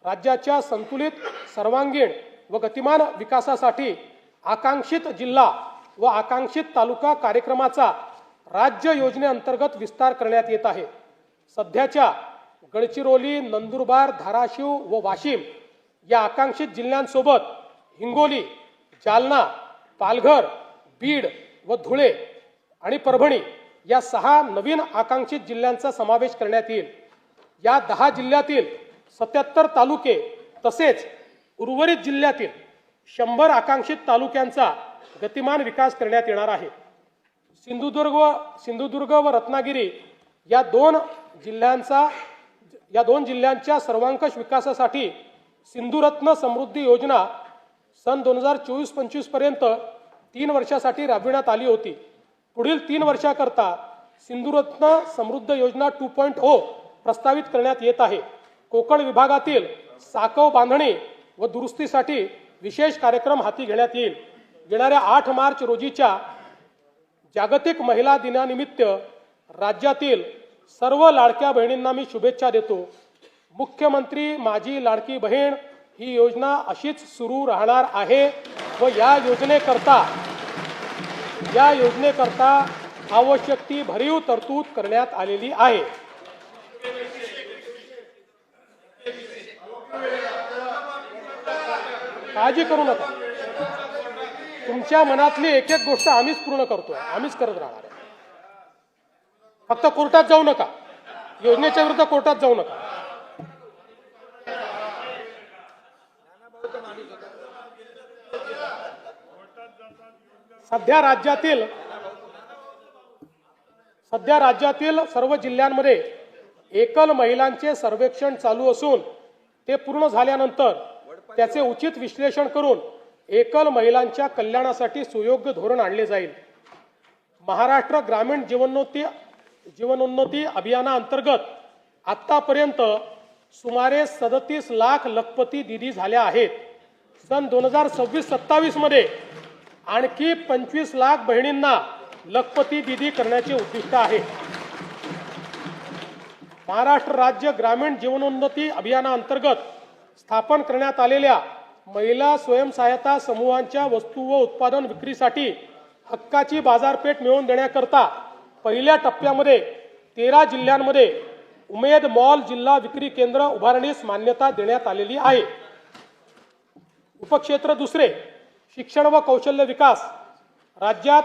राज्याच्या संतुलित, सर्वांगीण व गतिमान विकासासाठी आकांक्षित जिल्हा व आकांक्षित तालुका कार्यक्रमाचा राज्य योजनेअंतर्गत विस्तार करण्यात येत आहे। सध्याच्या गडचिरोली, नंदुरबार, धाराशिव व वाशिम या आकांक्षित जिल्ह्यांसोबत हिंगोली, जालना, पालघर, बीड व धुळे आणि परभणी या 6 नवीन आकांक्षित जिल्ह्यांचा समावेश करण्यात येईल। या 10 जिल्ह्यातील 77 तालुके तसेच उर्वरित जिल्ह्यातील 100 आकांक्षित तालुक्यांचा गतिमान विकास करण्यात येणार आहे। सिंधुदुर्ग व रत्नागिरी या दोन जिल्ह्यांच्या सर्वांकष विकासासाठी सिंधुरत्न समृद्धी योजना सन 2024-25 पर्यंत 3 वर्षासाठी राबविण्यात आली होती। पुढील 3 वर्षाकरता सिंधुरत्न समृद्ध योजना 2.0 प्रस्तावित करण्यात येत आहे। कोकण विभागातील साकव बांधणी व दुरुस्तीसाठी विशेष कार्यक्रम हाती घेण्यात येईल। येणाऱ्या 8 मार्च रोजीच्या जागतिक महिला दिनानिमित्त राज्यातील सर्व लाडक्या बहिणींना मी शुभेच्छा देतो। मुख्यमंत्री माझी लाडकी बहीण ही योजना अशीच सुरू राहणार आहे व या योजनेकरता आवश्यक ती भरीव तरतूद करण्यात आलेली आहे। काळजी करू नका. तुमच्या मनातली एक एक गोष्ट आम्हीच पूर्ण करतोय, आम्हीच करत राहणार आहे. फक्त कोर्टात जाऊ नका, योजनेच्या विरुद्ध कोर्टात जाऊ नका. सध्या राज्यातील सर्व जिल्ह्यांमध्ये एकल महिलांचे सर्वेक्षण चालू असून ते पूर्ण झाल्यानंतर त्याचे उचित विश्लेषण करून एकल महिलांच्या कल्याणासाठी सुयोग्य धोरण आणले जाईल. महाराष्ट्र ग्रामीण जीवनोन्नती अभियानाअंतर्गत आतापर्यंत सुमारे 37 लाख लखपती दिदी झाल्या आहेत. सन 2026-27 मध्ये आणखी 25 लाख बहिणींना लखपती दिदी करण्याचे उद्दिष्ट आहे. महाराष्ट्र राज्य ग्रामीण जीवनोन्नती अभियानाअंतर्गत स्थापन करण्यात आलेल्या महिला स्वयंसहायता समूहांच्या वस्तू व उत्पादन विक्रीसाठी हक्काची बाजारपेठ मिळवून देण्याकरता पहिल्या टप्प्यामध्ये 13 जिल्ह्यांमध्ये उमेद मॉल जिल्हा विक्री केंद्र उभारणीस मान्यता देण्यात आलेली आहे. उपक्षेत्र दुसरे, शिक्षण व कौशल्य विकास. राज्यात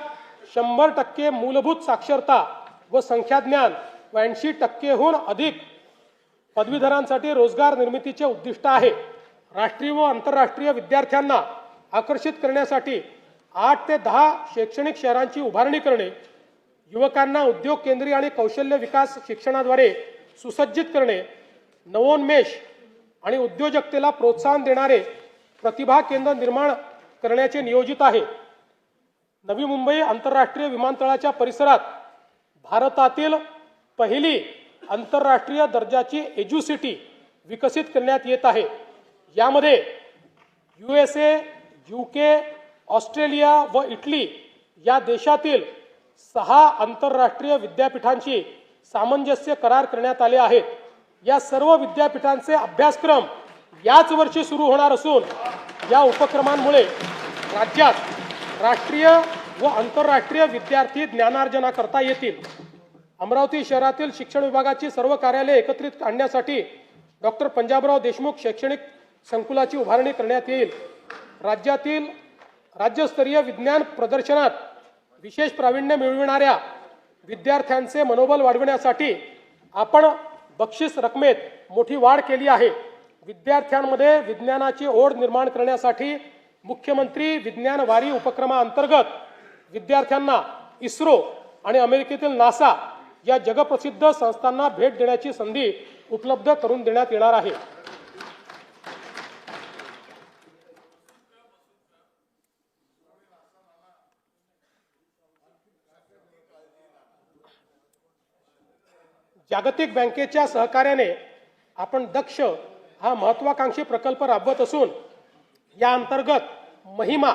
100% मूलभूत साक्षरता व संख्याज्ञान 82%हून अधिक पदवीधरांसाठी रोजगार निर्मितीचे उद्दिष्ट आहे. राष्ट्रीय व आंतरराष्ट्रीय विद्यार्थ्यांना आकर्षित करण्यासाठी 8 ते 10 शैक्षणिक शहरांची उभारणी करणे, युवकांना उद्योग केंद्रीय आणि कौशल्य विकास शिक्षणाद्वारे सुसज्जित करणे, नवोन्मेष आणि उद्योजकतेला प्रोत्साहन देणारे प्रतिभा केंद्र निर्माण करण्याचे नियोजित आहे. नवी मुंबई आंतरराष्ट्रीय विमानतळाच्या परिसरात भारतातील पहिली आंतरराष्ट्रीय दर्जाची एज्युसिटी विकसित करण्यात येत आहे. यामध्ये USA, UK, ऑस्ट्रेलिया व इटली या देशातील 6 आंतरराष्ट्रीय विद्यापीठांशी सामंजस्य करार करण्यात आले आहेत. या सर्व विद्यापीठांचे अभ्यासक्रम याच वर्षी सुरू होणार असून या उपक्रमांमुळे राज्यात राष्ट्रीय व आंतरराष्ट्रीय विद्यार्थी ज्ञानार्जना करता येतील. अमरावती शहरातील शिक्षण विभागाची सर्व कार्यालये एकत्रित आणण्यासाठी डॉक्टर पंजाबराव देशमुख शैक्षणिक संकुलाची उभारणी करण्यात येईल. राज्यातील राज्यस्तरीय विज्ञान प्रदर्शनात विशेष प्रावीण्य मिळविणाऱ्या विद्यार्थ्यांचे मनोबल वाढविण्यासाठी आपण बक्षीस रकमेत मोठी वाढ केली आहे. विद्यार्थ्यांमध्ये विज्ञानाची ओढ निर्माण करण्यासाठी मुख्यमंत्री विज्ञान वारी उपक्रमाअंतर्गत विद्यार्थ्यांना इस्रो आणि अमेरिकेतील नासा या जगप्रसिद्ध संस्थांना भेट देण्याची संधी उपलब्ध करून देण्यात येणार आहे. जागतिक बँकेच्या सहकार्याने आपण दक्ष हा महत्वाकांक्षी प्रकल्प राबवत असून या अंतर्गत Mahima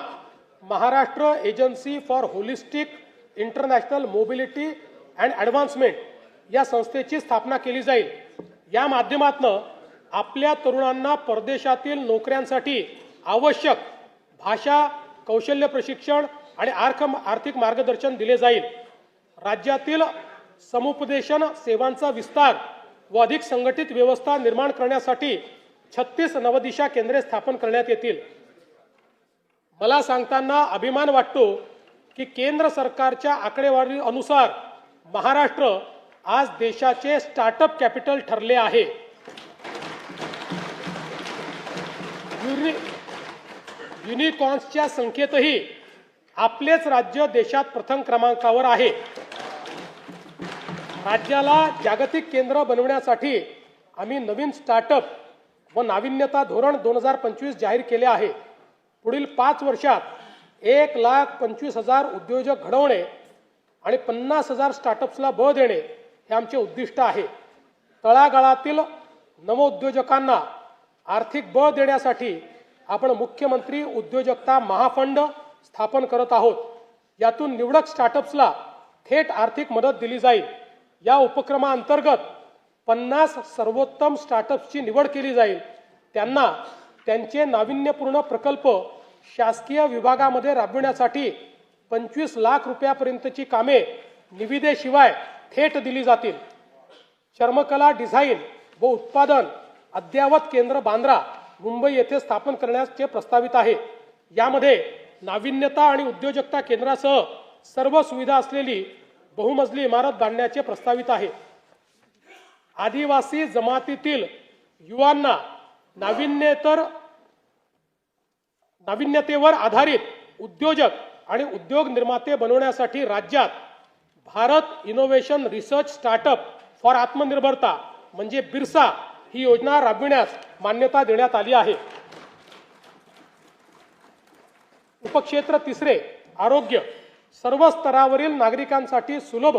Maharashtra agency for holistic international mobility and advancement या संस्थेची स्थापना केली जाईल. या माध्यमातून आपल्या तरुणांना परदेशातील नोकऱ्यांसाठी आवश्यक भाषा, कौशल्य प्रशिक्षण आणि आर्थिक मार्गदर्शन दिले जाईल. राज्यातील समुपदेशन सेवांचा विस्तार व अधिक संघटित व्यवस्था निर्माण करण्यासाठी 36 नवदिशा केंद्रे स्थापन करण्यात येतील. मला सांगताना अभिमान वाटतो की केंद्र सरकारच्या आकडेवारी अनुसार महाराष्ट्र आज देशाचे स्टार्टअप कॅपिटल ठरले आहे. युनिकॉर्न्सच्या संख्येतही आपलेच राज्य देशात प्रथम क्रमांकावर आहे. राज्याला जागतिक केंद्र बनवण्यासाठी आम्ही नवीन स्टार्टअप व नाविन्यता धोरण 2025 जाहीर केले आहे. पुढील 5 वर्षात 1,25,000 उद्योजक घडवणे आणि 50,000 स्टार्टअप्सला बळ देणे हे आमचे उद्दिष्ट आहे. तळागाळातील नवउद्योजकांना आर्थिक बळ देण्यासाठी आपण मुख्यमंत्री उद्योजकता महाफंड स्थापन करत आहोत. यातून निवडक स्टार्टअप्सला थेट आर्थिक मदत दिली जाईल. या उपक्रमाअंतर्गत 50 सर्वोत्तम स्टार्टअप्सची निवड केली जाईल. त्यांना त्यांचे नाविन्यपूर्ण प्रकल्प शासकीय विभागामध्ये राबविण्यासाठी 25 लाख रुपयापर्यंतची कामे निविदेशिवाय थेट दिली जातील. चर्मकला डिझाईन व उत्पादन अद्ययावत केंद्र बांद्रा मुंबई येथे स्थापन करण्याचे प्रस्तावित आहे। यामध्ये नाविन्यता आणि उद्योजकता केंद्रासह सर्व सुविधा असलेली बहुमजली इमारत बांधण्याचे प्रस्तावित आहे। आदिवासी जमातीतील युवांना नाविन्यतेवर आधारित उद्योजक आणि उद्योग निर्माते बनवण्यासाठी राज्यात Bharat innovation research startup for आत्मनिर्भरता म्हणजे बिरसा ही योजना राबविण्यास मान्यता देण्यात आली आहे। उपक्षेत्र तिसरे आरोग्य सर्व स्तरावरील नागरिकांसाठी सुलभ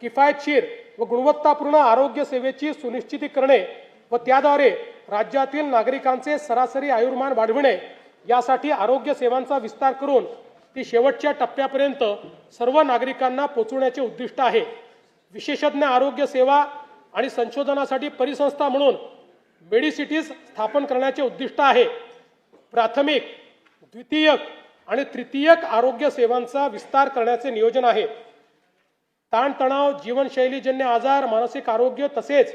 किफायतशीर व गुणवत्तापूर्ण आरोग्य सेवेची सुनिश्चिती करणे व त्याद्वारे राज्यातील नागरिकांचे सरासरी आयुर्मान वाढविणे यासाठी आरोग्य सेवांचा विस्तार करून ती शेवटच्या टप्प्यापर्यंत सर्व नागरिकांना पोहोचवण्याचे उद्दिष्ट आहे। विशेषज्ञ आरोग्य सेवा आणि संशोधनासाठी परिसंस्था म्हणून मेडिसिटीज स्थापन करण्याचे उद्दिष्ट आहे। प्राथमिक, द्वितीयक आणि तृतीयक आरोग्य सेवांचा विस्तार करण्याचे नियोजन आहे। ताणतणाव, जीवनशैलीजन्य आजार, मानसिक आरोग्य तसेच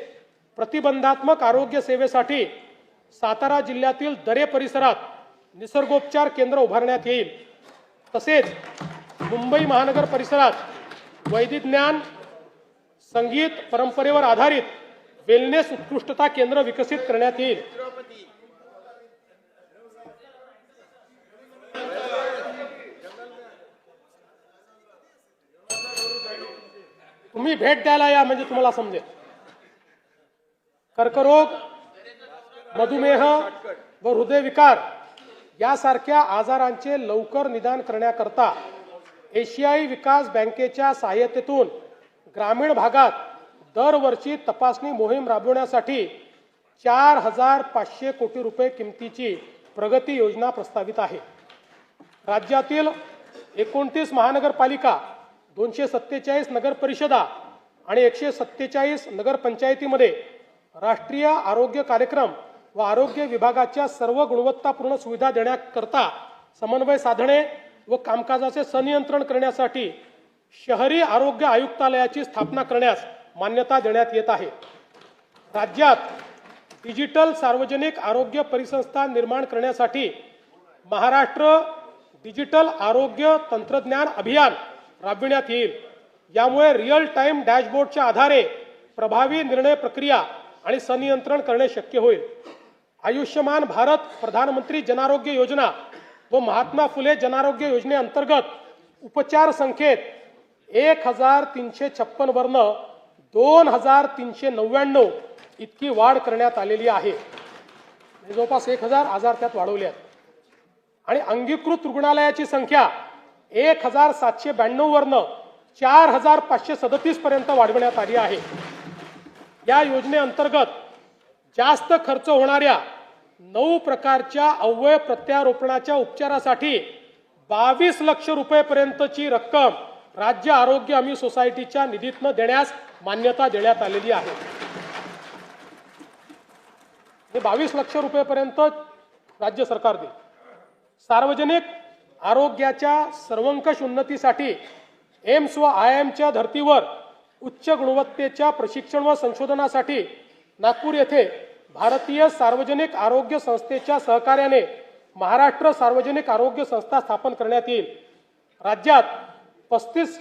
प्रतिबंधात्मक आरोग्य सेवेसाठी सातारा जिल्ह्यातील दरे परिसरात निसर्गोपचार केंद्र उभारण्यात येईल। तसेच मुंबई महानगर परिसरात वैदिज्ञान, संगीत, परंपरेवर आधारित वेलनेस उत्कृष्टता केंद्र विकसित करण्यात येईल। तुम्ही भेट द्यायला या म्हणजे तुम्हाला समजेल। कर्करोग, मधुमेह व हृदयविकार यासारख्या आजारांचे लवकर निदान करण्याकरता एशियाई विकास बँकेच्या सहाय्यतेतून ग्रामीण भागात दरवर्षी तपासणी मोहीम राबवण्यासाठी 4,500 कोटी रुपये किमतीची प्रगती योजना प्रस्तावित आहे। राज्यातील 29 महानगरपालिका, 247 नगर परिषदा आणि 147 नगरपंचायतीमध्ये राष्ट्रीय आरोग्य कार्यक्रम व आरोग्य विभागाच्या सर्व गुणवत्तापूर्ण सुविधा देण्याकरता समन्वय साधणे व कामकाजाचे संनियंत्रण करण्यासाठी शहरी आरोग्य आयुक्तालयाची स्थापना करण्यास मान्यता देण्यात येत आहे। राज्यात डिजिटल सार्वजनिक आरोग्य परिसंस्था निर्माण करण्यासाठी महाराष्ट्र डिजिटल आरोग्य तंत्रज्ञान अभियान राबविण्यात येईल। यामुळे रिअल टाइम डॅशबोर्डच्या आधारे प्रभावी निर्णय प्रक्रिया आणि संनियंत्रण करणे शक्य होईल। आयुष्यमान भारत प्रधानमंत्री जनारोग्य योजना व महात्मा फुले जनारोग्य योजनेअंतर्गत उपचार संख्येत 1,356 वरन 2,399 इतकी वाढ करण्यात आलेली आहे। जवळपास 1,000 आजार त्यात वाढवले आहेत। आणि अंगीकृत रुग्णालयाची संख्या 1,792 वरन 4,537 पर्यंत वाढवण्यात आली आहे। या योजनेअंतर्गत जास्त खर्च होणाऱ्या 9 प्रकारच्या अवयव प्रत्यारोपणाच्या उपचारासाठी 22 लाख रुपयेपर्यंतची रक्कम राज्य आरोग्य हमी सोसायटीच्या निधीतून देण्यास मान्यता देण्यात आलेली आहे। हे 22 लाख रुपयेपर्यंत राज्य सरकार देईल। सार्वजनिक आरोग्याच्या सर्वंकष उन्नतीसाठी एम्स व आयएमच्या धर्तीवर उच्च गुणवत्तेच्या प्रशिक्षण व संशोधनासाठी नागपूर येथे भारतीय सार्वजनिक आरोग्य संस्थेच्या सहकार्याने महाराष्ट्र सार्वजनिक आरोग्य संस्था स्थापन करण्यात येईल। राज्यात 35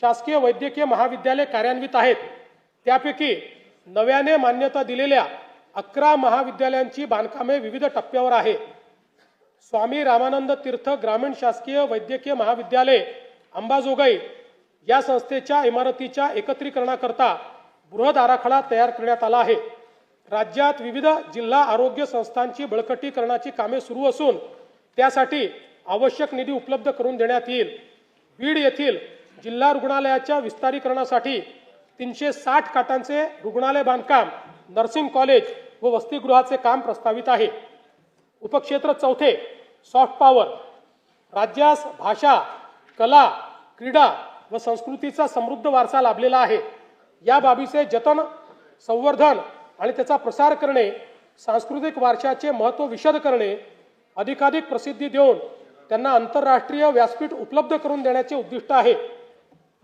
शासकीय वैद्यकीय महाविद्यालय कार्यान्वित आहेत। त्यापैकी नव्याने मान्यता दिलेल्या 11 महाविद्यालयांची बांधकामे विविध टप्प्यावर आहे। स्वामी रामानंद तीर्थ ग्रामीण शासकीय वैद्यकीय महाविद्यालय अंबाजोगाई या संस्थेच्या इमारतीच्या एकत्रीकरणाकरता बृहद आराखडा तयार करण्यात आला आहे। राज्यात विविध जिल्हा आरोग्य संस्थांची बळकटीकरणाची कामे सुरू असून त्यासाठी आवश्यक निधी उपलब्ध करून देण्यात येईल। बीड येथील जिल्हा रुग्णालयाच्या विस्तारीकरणासाठी 360 खाटांचे रुग्णालय बांधकाम, नर्सिंग कॉलेज व वसतिगृहाचे काम प्रस्तावित आहे। उपक्षेत्र चौथे सॉफ्ट पॉवर राज्यास भाषा, कला, क्रीडा व संस्कृतीचा समृद्ध वारसा लाभलेला आहे। या बाबीचे जतन, संवर्धन आणि त्याचा प्रसार करणे, सांस्कृतिक वारशाचे महत्त्व विशद करणे, अधिकाधिक प्रसिद्धी देऊन त्यांना आंतरराष्ट्रीय व्यासपीठ उपलब्ध करून देण्याचे उद्दिष्ट आहे।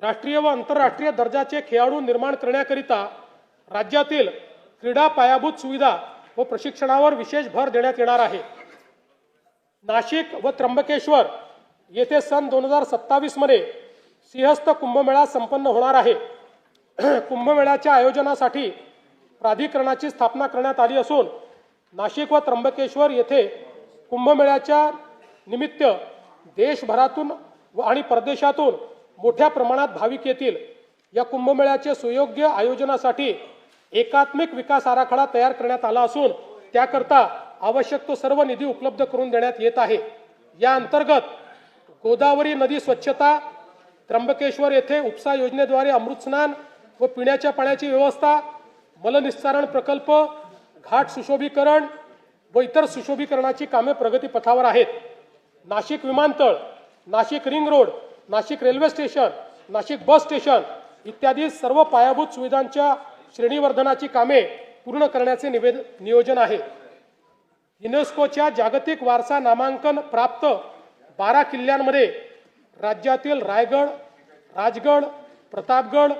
राष्ट्रीय व आंतरराष्ट्रीय दर्जाचे खेळाडू निर्माण करण्याकरिता राज्यातील क्रीडा पायाभूत सुविधा व प्रशिक्षणावर विशेष भर देण्यात येणार आहे। नाशिक व त्र्यंबकेश्वर येथे सन 2027 मध्ये सिंहस्थ कुंभमेळा संपन्न होणार आहे। कुंभमेळ्याच्या आयोजनासाठी प्राधिकरणाची स्थापना करण्यात आली असून नाशिक व त्र्यंबकेश्वर येथे कुंभमेळ्याच्या निमित्त देशभरातून आणि परदेशातून मोठ्या प्रमाणात भाविक येतील। या कुंभमेळ्याचे सुयोग्य आयोजनासाठी एकात्मिक विकास आराखडा तयार करण्यात आला असून त्याकरता आवश्यक तो सर्व निधी उपलब्ध करून देण्यात येत आहे। या अंतर्गत गोदावरी नदी स्वच्छता, त्र्यंबकेश्वर येथे उपसा योजनेद्वारे अमृत स्नान व पिण्याच्या पाण्याची व्यवस्था, मलनिस्सारण प्रकल्प, घाट सुशोभीकरण व इतर सुशोभीकरणाची कामे प्रगतीपथावर आहेत। नाशिक विमानतळ, Nashik ring road, Nashik railway station, Nashik bus station इत्यादी सर्व पायाभूत सुविधांच्या श्रेणीवर्धनाची कामे पूर्ण करण्याचे नियोजन आहे। युनेस्कोच्या जागतिक वारसा नामांकन प्राप्त 12 किल्ल्यांमध्ये राज्यातील रायगड, राजगड, प्रतापगड,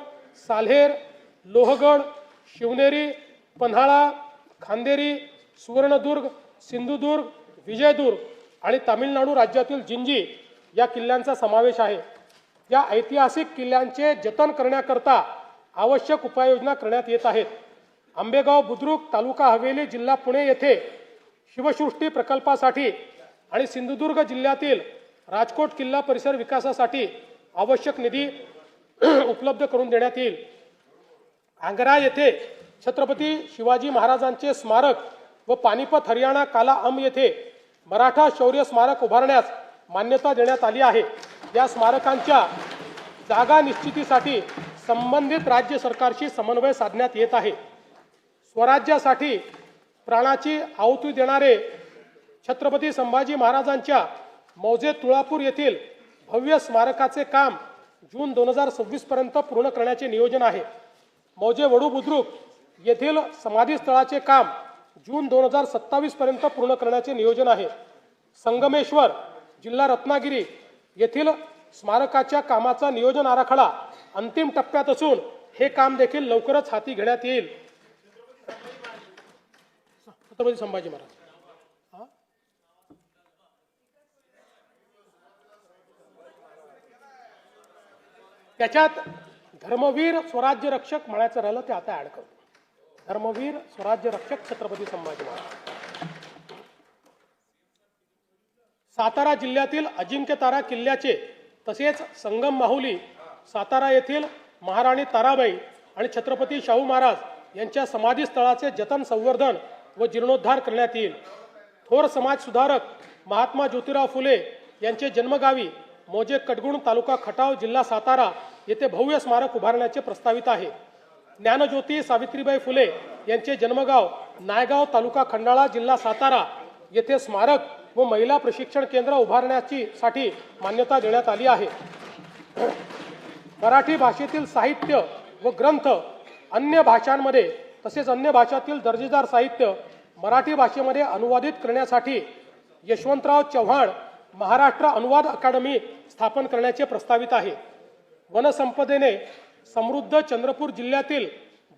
साल्हेर, लोहगड, शिवनेरी, पन्हाळा, खांदेरी, सुवर्णदुर्ग, सिंधुदुर्ग, विजयदुर्ग आणि तामिळनाडू राज्यातील जिंजी या किल्ल्यांचा समावेश आहे। या ऐतिहासिक किल्ल्यांचे जतन करण्याकरता आवश्यक उपाययोजना करण्यात येत आहेत। आंबेगाव बुद्रुक, तालुका हवेली, जिल्हा पुणे येथे शिवसृष्टी प्रकल्पासाठी आणि सिंधुदुर्ग जिल्ह्यातील राजकोट किल्ला परिसर विकासासाठी आवश्यक निधी उपलब्ध करून देण्यात येईल। आग्रा येथे छत्रपती शिवाजी महाराजांचे स्मारक व पानिपत हरियाणा काला अम येथे मराठा शौर्य स्मारक उभारण्यास मान्यता देण्यात आली आहे। या स्मारकांच्या जागा निश्चितीसाठी संबंधित राज्य सरकारशी समन्वय साधण्यात येत आहे। स्वराज्यासाठी प्राणाची आहुती देणारे छत्रपती संभाजी महाराजांच्या मौजे तुळापूर येथील भव्य स्मारकाचे काम जून 2026 पर्यंत पूर्ण करण्याचे नियोजन आहे। मौजे वडू बुद्रुक येथील समाधीस्थळाचे काम जून 2027 पर्यंत पूर्ण करण्याचे नियोजन आहे। संगमेश्वर, जिल्हा रत्नागिरी येथील स्मारकाच्या कामाचा नियोजन आराखडा अंतिम टप्प्यात असून हे काम देखील लवकरच हाती घेण्यात येईल। छत्रपती संभाजी महाराज त्याच्यात धर्मवीर स्वराज्य रक्षक म्हणायचं राहिलं ते आता ऍड करतो। धर्मवीर स्वराज्य रक्षक छत्रपती संभाजी महाराज। सातारा जिल्ह्यातील अजिंक्यतारा किल्ल्याचे तसेच संगम माहुली, सातारा येथील महाराणी ताराबाई आणि छत्रपती शाहू महाराज यांच्या समाधी स्थळाचे जतन, संवर्धन व जीर्णोद्धार करण्यात येईल। थोर समाज सुधारक महात्मा ज्योतिराव फुले यांचे जन्मगावी मौजे कडगुण, तालुका खटाव, जिल्हा सातारा येथे भव्य स्मारक उभारण्याचे प्रस्तावित आहे। ज्ञानज्योती सावित्रीबाई फुले यांचे जन्मगाव नायगाव, तालुका खंडाळा, जिल्हा सातारा येथे स्मारक व महिला प्रशिक्षण केंद्र उभारण्याची साठी मान्यता देण्यात आली आहे। मराठी भाषेतील साहित्य व ग्रंथ अन्य भाषांमध्ये तसेच अन्य भाषातील दर्जेदार साहित्य मराठी भाषेमध्ये अनुवादित करण्यासाठी यशवंतराव चव्हाण महाराष्ट्र अनुवाद अकादमी स्थापन करण्याचे प्रस्तावित आहे। वनसंपदेने समृद्ध चंद्रपूर जिल्ह्यातील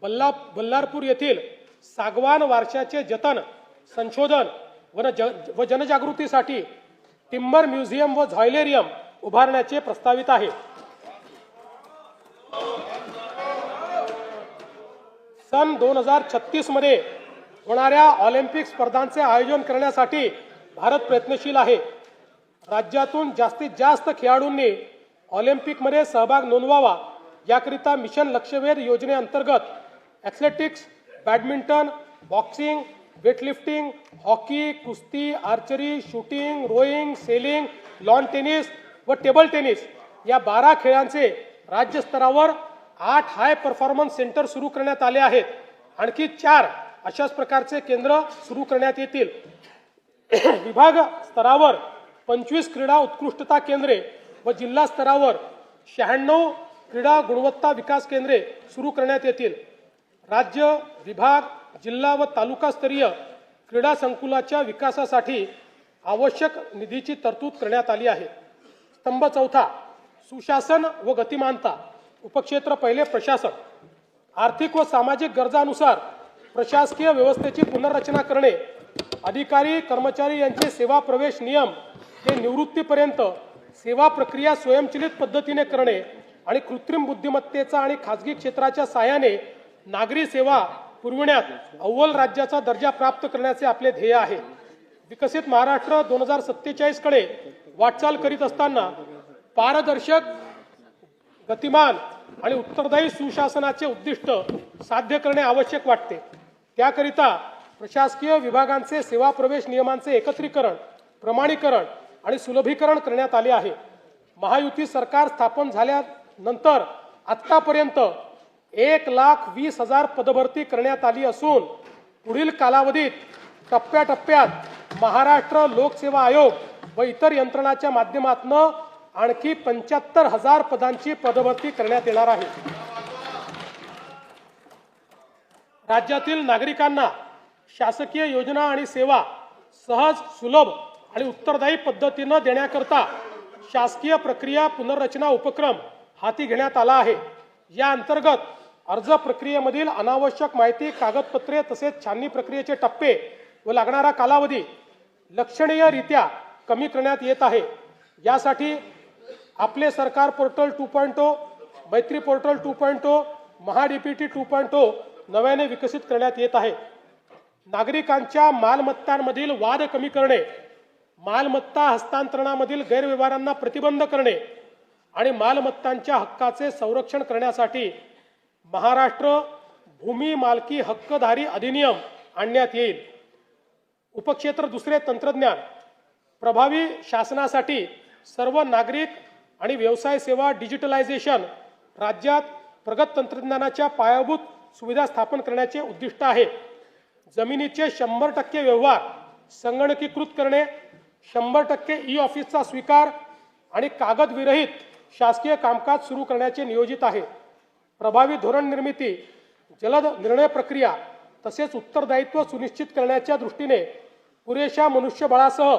बल्लारपूर येथील सागवान वारशाचे जतन, संशोधन व जनजागृतीसाठी टिंबर म्युझियम व झायलेरियम उभारण्याचे प्रस्तावित आहे। सन 2036 मध्ये होणाऱ्या ऑलिम्पिक स्पर्धांचे आयोजन करण्यासाठी भारत प्रयत्नशील आहे। राज्यातून जास्तीत जास्त खेळाडूंनी ऑलिम्पिकमध्ये सहभाग नोंदवावा याकरिता मिशन लक्ष्यवेध योजनेअंतर्गत athletics, badminton, boxing, weightlifting, hockey, कुस्ती, archery, shooting, rowing, sailing, lawn tennis व टेबल टेनिस या 12 खेळांचे राज्यस्तरावर 8 हाय परफॉर्मन्स सेंटर सुरू करण्यात आले आहेत। आणखी 4 अशाच प्रकारचे केंद्र सुरू करण्यात येतील। विभाग स्तरावर 25 क्रीडा उत्कृष्टता केंद्रे व जिल्हा स्तरावर 96 क्रीडा गुणवत्ता विकास केंद्रे सुरू करण्यात येतील। राज्य, विभाग, जिल्हा व तालुकास्तरीय क्रीडा संकुलाच्या विकासासाठी आवश्यक निधीची तरतूद करण्यात आली आहे। स्तंभ चौथा, सुशासन व गतिमानता। उपक्षेत्र पहिले, प्रशासन। आर्थिक व सामाजिक गरजानुसार प्रशासकीय व्यवस्थेची पुनर्रचना करणे, अधिकारी कर्मचारी यांचे सेवा प्रवेश नियम ते निवृत्तीपर्यंत सेवा प्रक्रिया स्वयंचलित पद्धतीने करणे आणि कृत्रिम बुद्धिमत्तेचा आणि खाजगी क्षेत्राच्या साहाय्याने नागरी सेवा पुरविण्यात अव्वल राज्याचा दर्जा प्राप्त करण्याचे आपले ध्येय आहे. विकसित महाराष्ट्र 2047 कडे वाटचाल करीत असताना पारदर्शक, गतिमान आणि उत्तरदायी सुशासनाचे उद्दिष्ट साध्य करणे आवश्यक वाटते. त्याकरिता प्रशासकीय विभागांचे सेवा प्रवेश नियमांचे एकत्रीकरण, प्रमाणीकरण आणि सुलभीकरण करण्यात आले आहे. महायुती सरकार स्थापन झाल्यानंतर आतापर्यंत 1,20,000 पदभरती करण्यात आली असून पुढील कालावधीत टप्प्याटप्प्यात महाराष्ट्र लोकसेवा आयोग व इतर यंत्रणाच्या माध्यमातून आणखी 75,000 पदांची पदभरती करण्यात येणार आहे. राज्यातील नागरिकांना शासकीय योजना आणि सेवा सहज, सुलभ आणि उत्तरदायी पद्धतीने देण्याकरता शासकीय प्रक्रिया पुनर्रचना उपक्रम हाती घेण्यात आला आहे. या अंतर्गत अर्ज प्रक्रियेमधील अनावश्यक माहिती, कागदपत्रे तसेच छाननी प्रक्रियेचे टप्पे व लागणारा कालावधी लक्षणीयरित्या कमी करण्यात येत आहे. यासाठी आपले सरकार पोर्टल 2.0, मैत्री पोर्टल 2.0, महाडीपीटी 2.0 नव्याने विकसित करण्यात येत आहे. नागरिकांच्या मालमत्तांमधील वाद कमी करणे, मालमत्ता हस्तांतरणामधील गैरव्यवहारांना प्रतिबंध करणे आणि मालमत्तांच्या हक्काचे संरक्षण करण्यासाठी महाराष्ट्र भूमी मालकी हक्कधारी अधिनियम आणण्यात येईल. उपक्षेत्र दुसरे, तंत्रज्ञान. प्रभावी शासनासाठी सर्व नागरिक आणि व्यवसाय सेवा डिजिटलायझेशन राज्यात प्रगत तंत्रज्ञानाच्या पायाभूत सुविधा स्थापन करण्याचे उद्दिष्ट आहे. जमिनीचे 100% व्यवहार संगणकीकृत करणे, 100% ई-ऑफिसचा स्वीकार आणि कागदविरहित शासकीय कामकाज सुरू करण्याचे नियोजित आहे. प्रभावी धोरण निर्मिती, जलद निर्णय प्रक्रिया तसेच उत्तरदायित्व सुनिश्चित करण्याच्या दृष्टीने पुरेशा मनुष्यबळासह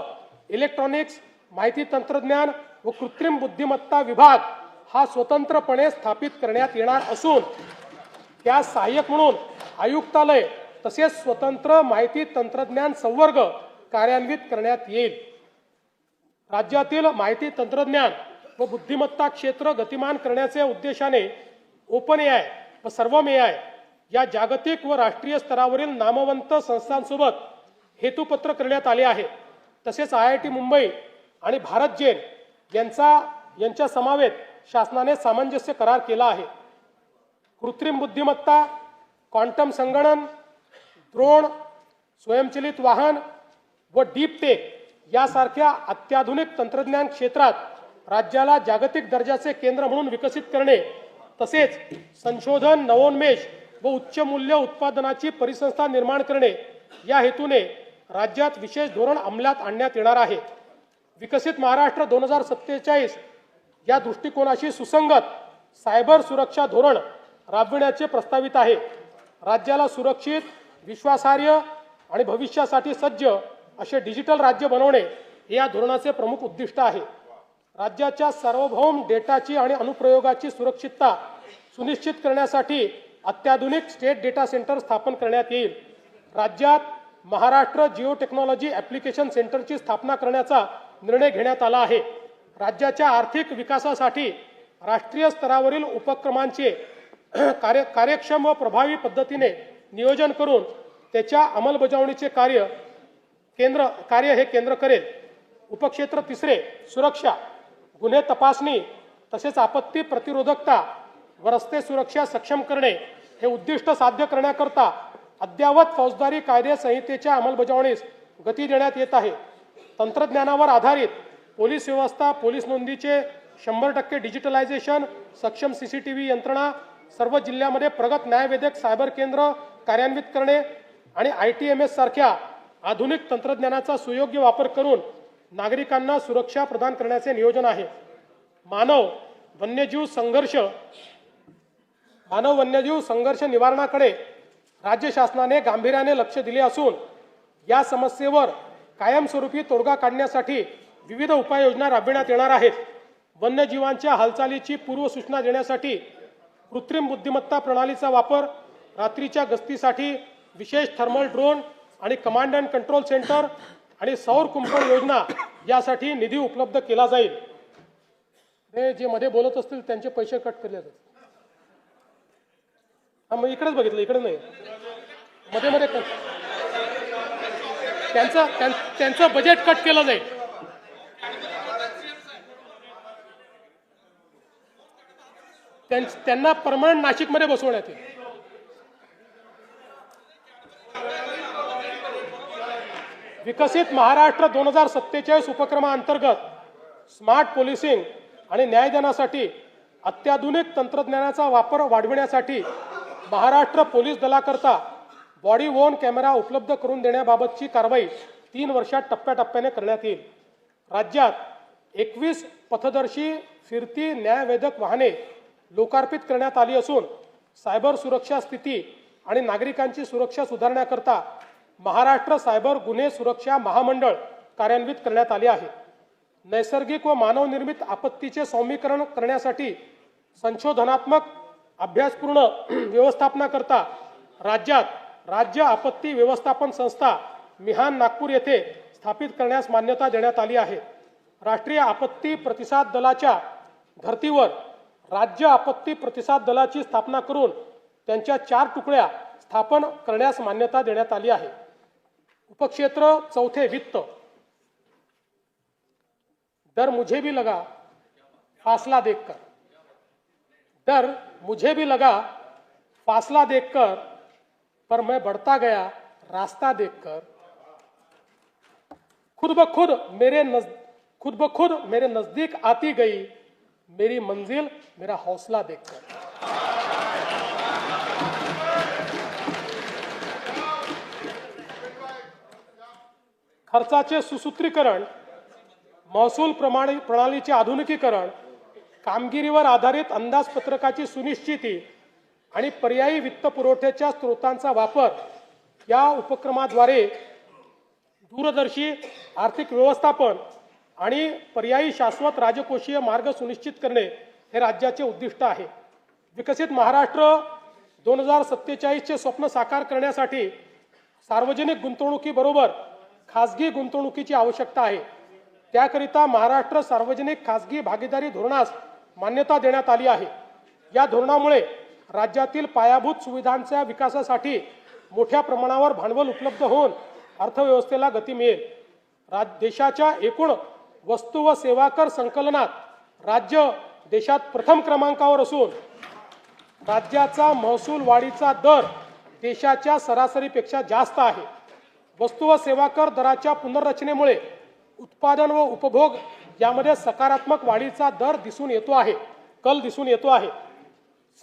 इलेक्ट्रॉनिक्स, माहिती तंत्रज्ञान व कृत्रिम बुद्धिमत्ता विभाग हा स्वतंत्रपणे स्थापित करण्यात येणार असून त्या सहाय्यक म्हणून आयुक्तालय तसेच स्वतंत्र माहिती तंत्रज्ञान संवर्ग कार्यान्वित करण्यात येईल. राज्यातील माहिती तंत्रज्ञान व बुद्धिमत्ता क्षेत्र गतिमान करण्याच्या उद्देशाने ओपन एआय व सर्वम एआय या जागतिक व राष्ट्रीय स्तरावरील नामवंत संस्थांसोबत हेतुपत्र करण्यात आले आहे. तसेच IIT मुंबई आणि भारत जेन यांच्या समावेत शासनाने सामंजस्य करार केला आहे. कृत्रिम बुद्धिमत्ता, क्वांटम संगणन, ड्रोन, स्वयंचलित वाहन व डीप टेक यासारख्या अत्याधुनिक तंत्रज्ञान क्षेत्रात राज्याला जागतिक दर्जाचे केंद्र म्हणून विकसित करणे तसेच संशोधन, नवोन्मेष व उच्च मूल्य उत्पादनाची परिसंस्था निर्माण करणे या हेतूने राज्यात विशेष धोरण अंमलात आणण्यात येणार आहे. विकसित महाराष्ट्र 2047 या दृष्टिकोनाशी सुसंगत सायबर सुरक्षा धोरण राबविण्याचे प्रस्तावित आहे. राज्याला सुरक्षित, विश्वासार्ह आणि भविष्यासाठी सज्ज असे डिजिटल राज्य बनवणे हे या धोरणाचे प्रमुख उद्दिष्ट आहे. राज्याच्या सार्वभौम डेटाची आणि अनुप्रयोगाची सुरक्षितता सुनिश्चित करण्यासाठी अत्याधुनिक स्टेट डेटा सेंटर स्थापन करण्यात येईल. राज्यात महाराष्ट्र जिओ टेक्नॉलॉजी ॲप्लिकेशन सेंटरची स्थापना करण्याचा निर्णय घेण्यात आला आहे. राज्याच्या आर्थिक विकासासाठी राष्ट्रीय स्तरावरील उपक्रमांचे कार्यक्षम व प्रभावी पद्धतीने नियोजन करून त्याच्या अंमलबजावणीचे कार्य हे केंद्र करेल. उपक्षेत्र तिसरे, सुरक्षा, गुन्हे तपासणी तसेच आपत्ती प्रतिरोधकता व रस्ते सुरक्षा सक्षम करणे हे उद्दिष्ट साध्य करण्याकरता अद्ययावत फौजदारी कायदे संहितेच्या अंमलबजावणीस गती देण्यात येत आहे. तंत्रज्ञानावर आधारित पोलीस व्यवस्था, पोलीस नोंदीचे 100% डिजिटलायझेशन, सक्षम CCTV यंत्रणा, सर्व जिल्ह्यामध्ये प्रगत न्यायवेधक सायबर केंद्र कार्यान्वित करणे आणि ITMS सारख्या आधुनिक तंत्रज्ञानाचा सुयोग्य वापर करून नागरिकांना सुरक्षा प्रदान करण्याचे नियोजन आहे. मानव वन्यजीव संघर्ष निवारणाकडे राज्य शासनाने गांभीर्याने लक्ष दिले असून या समस्येवर कायमस्वरूपी तोडगा काढण्यासाठी विविध उपाययोजना राबविण्यात येणार आहेत. वन्यजीवांच्या हालचालीची पूर्वसूचना देण्यासाठी कृत्रिम बुद्धिमत्ता प्रणालीचा वापर, रात्रीच्या गस्तीसाठी विशेष थर्मल ड्रोन आणि कमांड अँड कंट्रोल सेंटर आणि सौर कुंपण योजना यासाठी निधी उपलब्ध केला जाईल. हे जे मध्ये बोलत असतील त्यांचे पैसे कट केले जातील. हा मग इकडेच बघितलं, इकडे नाही, मध्ये मध्ये त्यांचं बजेट कट केलं जाईल. त्यांना परमनंट नाशिकमध्ये बसवण्यात येईल. विकसित महाराष्ट्र 2047 उपक्रमाअंतर्गत स्मार्ट पोलिसिंग आणि न्यायदानासाठी अत्याधुनिक तंत्रज्ञानाचा वापर वाढविण्यासाठी महाराष्ट्र पोलीस दलाकरता बॉडी वोर्न कॅमेरा उपलब्ध करून देण्याबाबतची कारवाई 3 वर्षात टप्प्याटप्प्याने करण्यात येईल. राज्यात 21 पथदर्शी फिरती न्यायवेधक वाहने लोकार्पित करण्यात आली असून सायबर सुरक्षा स्थिती आणि नागरिकांची सुरक्षा सुधारण्याकरता महाराष्ट्र सायबर गुन्हे सुरक्षा महामंडळ कार्यान्वित करण्यात आले आहे. नैसर्गिक व मानवनिर्मित आपत्तीचे सौम्यीकरण करण्यासाठी संशोधनात्मक अभ्यासपूर्ण व्यवस्थापनाकरता राज्यात राज्य आपत्ती व्यवस्थापन संस्था मिहान नागपूर येथे स्थापित करण्यास मान्यता देण्यात आली आहे. राष्ट्रीय आपत्ती प्रतिसाद दलाच्या धर्तीवर राज्य आपत्ती प्रतिसाद दलाची स्थापना करून त्यांच्या 4 तुकड्या स्थापन करण्यास मान्यता देण्यात आली आहे. उपक्षेत्र 4 वित्त. डर मुझे भी लगा फासला देखकर, डर मुझे भी लगा फासला देखकर, पर मैं बढ़ता गया रास्ता देखकर. खुद ब खुद मेरे नजदीक आती गई मेरी मंजिल मेरा हौसला देखकर. खर्चाचे सुसूत्रीकरण, महसूल प्रणालीचे आधुनिकीकरण, कामगिरीवर आधारित अंदाजपत्रकाची सुनिश्चिती आणि पर्यायी वित्त पुरवठ्याच्या स्रोतांचा वापर या उपक्रमाद्वारे दूरदर्शी आर्थिक व्यवस्थापन आणि पर्यायी शाश्वत राजकोषीय मार्ग सुनिश्चित करणे हे राज्याचे उद्दिष्ट आहे. विकसित महाराष्ट्र 2047चे स्वप्न साकार करण्यासाठी सार्वजनिक गुंतवणुकीबरोबर खासगी गुंतवणुकीची आवश्यकता आहे. त्याकरिता महाराष्ट्र सार्वजनिक खासगी भागीदारी धोरणास मान्यता देण्यात आली आहे. या धोरणामुळे राज्यातील पायाभूत सुविधांच्या विकासासाठी मोठ्या प्रमाणावर भांडवल उपलब्ध होऊन अर्थव्यवस्थेला गती मिळेल. देशाच्या एकूण वस्तू व सेवा कर संकलनात राज्य देशात प्रथम क्रमांकावर असून राज्याचा महसूल वाढीचा दर देशाच्या सरासरीपेक्षा जास्त आहे. वस्तू व सेवा कर दराच्या पुनर्रचनेमुळे उत्पादन व उपभोग यामध्ये सकारात्मक वाढीचा दर दिसून येतो आहे, कल दिसून येतो आहे.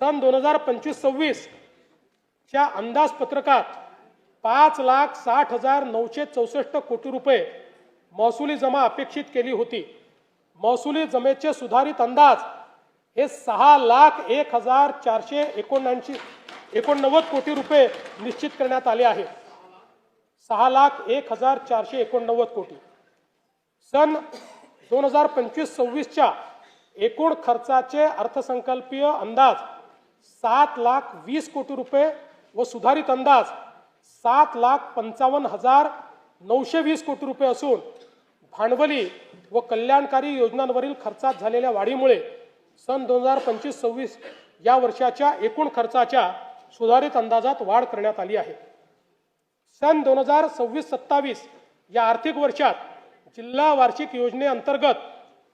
सन 2025-26 च्या अंदाजपत्रकात 5,60,964 कोटी रुपये महसुली जमा अपेक्षित केली होती. महसुली जमेचे सुधारित अंदाज हे 6,01,489 कोटी रुपये निश्चित करण्यात आले आहे. 6,01,489 कोटी. सन 2025-26च्या एकूण खर्चाचे अर्थसंकल्पीय अंदाज 7,20,000 कोटी रुपये व सुधारित अंदाज 7,55,920 कोटी रुपये असून भांडवली व कल्याणकारी योजनांवरील खर्चात झालेल्या वाढीमुळे सन 2025-26 या वर्षाच्या एकूण खर्चाच्या सुधारित अंदाजात वाढ करण्यात आली आहे. सन 2026-27 या आर्थिक वर्षात जिल्हा वार्षिक योजनेअंतर्गत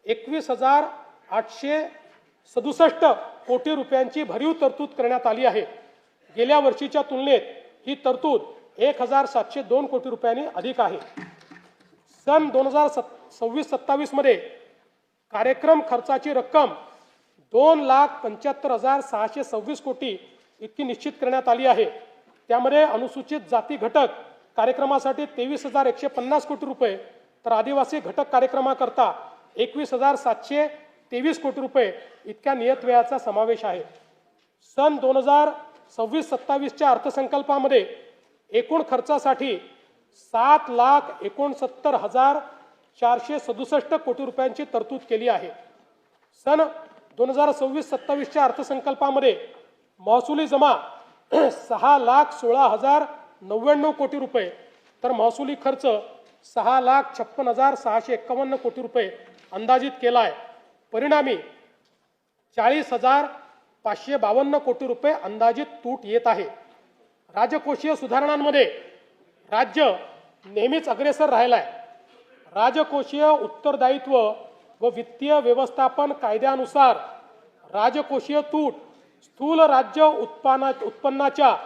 21,867 कोटी रुपयांची भरीव तरतूद करण्यात आली आहे. गेल्या वर्षीच्या तुलनेत ही तरतूद 1,702 कोटी रुपयांनी अधिक आहे. सन 2026-27 मध्ये कार्यक्रम खर्चाची रक्कम 2,75,626 कोटी इतकी निश्चित करण्यात आली आहे. त्यामध्ये अनुसूचित जाती घटक कार्यक्रमासाठी 23,150 कोटी रुपये तर आदिवासी घटक कार्यक्रमाकरता 21,723 कोटी रुपये इतक्या नियत व्ययाचा समावेश आहे. सन 2026-27च्या अर्थसंकल्पामध्ये एकूण खर्चासाठी 7,69,467 कोटी रुपयांची तरतूद केली आहे. सन 2026-27च्या अर्थसंकल्पामध्ये महसुली जमा 6,16,000 99 कोटी रुपये तर महसुली खर्च 6,56,651 कोटी रुपये अंदाजित केला आहे। परिणामी 40,552 कोटी रुपये अंदाजित तूट येत आहे। राजकोषीय सुधारणांमध्ये राज्य नेहमीच अग्रेसर राहिला आहे। राजकोषीय उत्तरदायित्व व वित्तीय व्यवस्थापन कायद्यानुसार राजकोषीय तूट स्थूल राज्य उत्पन्नाच्या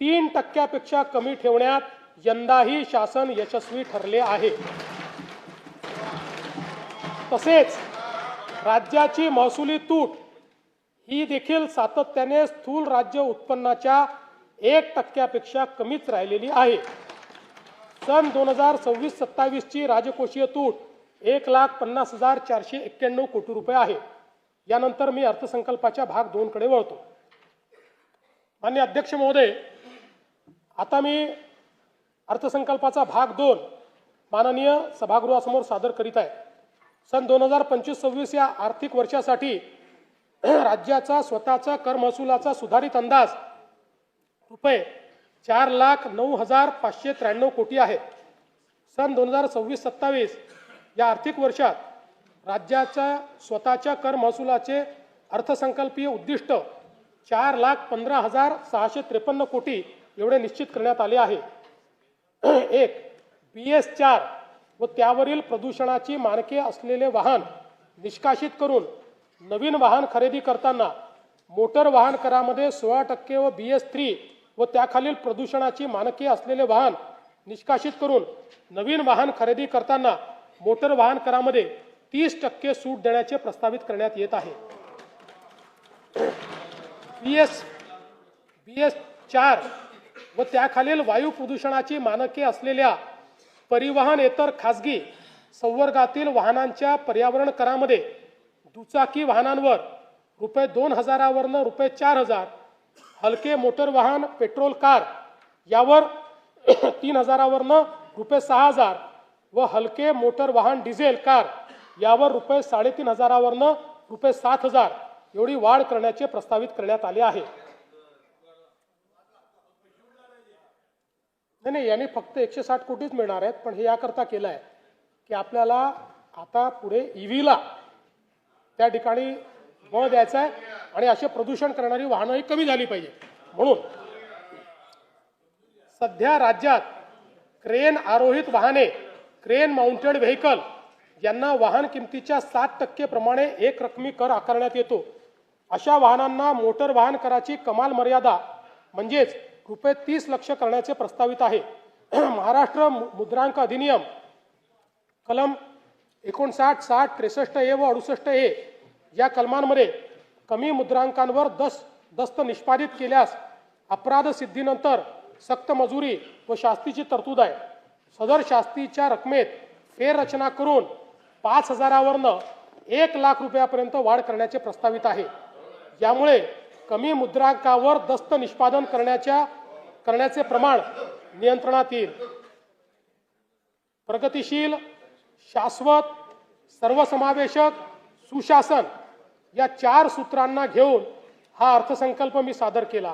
3% कमी ठेवण्यात यंदाही शासन यशस्वी ठरले आहे। तसेच राज्याची महसुली तूट ही देखील सातत्याने स्थूल राज्य उत्पन्नाच्या 1% कमीच राहिलेली आहे। सन 2026-27 ची राजकोषीय तूट 1,50,491 कोटी रुपये आहे। यानंतर मी अर्थसंकल्पाच्या भाग 2 कडे वळतो। माननीय अध्यक्ष महोदय, आता मी अर्थसंकल्पाचा भाग 2 माननीय सभागृहासमोर सादर करीत आहे। सन 2025-26 या आर्थिक वर्षासाठी राज्याचा स्वतःचा कर महसुलाचा सुधारित अंदाज रुपये 4,09,593 कोटी आहे। सन 2026-27 या आर्थिक वर्षात राज्याच्या स्वतःच्या कर महसुलाचे अर्थसंकल्पीय उद्दिष्ट 4,15,653 कोटी एवढे निश्चित करण्यात आले आहे। एक BS4 व त्यावरील प्रदूषणाची मानके असलेले वाहन निष्कासित करून नवीन वाहन खरेदी करताना मोटर वाहन करामध्ये 16% व BS3 व त्याखालील प्रदूषणाची मानके असलेले वाहन निष्कासित करून नवीन वाहन खरेदी करताना मोटर वाहन करामध्ये 30% सूट देण्याचे प्रस्तावित करण्यात येत आहे। BS4 व त्याखालील वायू प्रदूषणाची मानके असलेल्या परिवहनेतर खासगी संवर्गातील वाहनांच्या पर्यावरण करामध्ये दुचाकी वाहनांवर रुपये 2,000 वरनं रुपये 4,000, हलके मोटर वाहन पेट्रोल कार यावर 3,000 वरनं रुपये 6,000 व हलके मोटर वाहन डिझेल कार यावर रुपये 3,500 वरनं रुपये 7,000 एवढी वाढ करण्याचे प्रस्तावित करण्यात आले आहे। नाही, यांनी फक्त 160 कोटीच मिळणार आहेत, पण हे याकरता केलं आहे की आपल्याला आता पुढे EVला त्या ठिकाणी बळ द्यायचं आहे आणि असे प्रदूषण करणारी वाहनंही कमी झाली पाहिजे। म्हणून सध्या राज्यात क्रेन आरोहित वाहने क्रेन माउंटेड व्हेकल यांना वाहन किमतीच्या 7% प्रमाणे एक रकमी कर आकारण्यात येतो। अशा वाहनांना मोटर वाहन कराची कमाल मर्यादा म्हणजेच रुपये 30 लाख करण्याचे प्रस्तावित आहे। महाराष्ट्र मुद्रांक अधिनियम कलम 59, 60, 63A व 68A या कलमांमध्ये कमी मुद्रांकांवर दस्त निष्पादित केल्यास अपराध सिद्धीनंतर सक्त मजुरी व शास्तीची तरतूद आहे। सदर शास्तीच्या रकमेत फेररचना करून 5,000 वरनं 1,00,000 रुपयापर्यंत वाढ करण्याचे प्रस्तावित आहे। यामुळे कमी मुद्रांकावर दस्त निष्पादन करण्याचे प्रमाण नियंत्रणात येईल। प्रगतिशील, शाश्वत, सर्वसमावेशक, सुशासन या 4 सूत्रांना घेऊन हा अर्थसंकल्प मी सादर केला।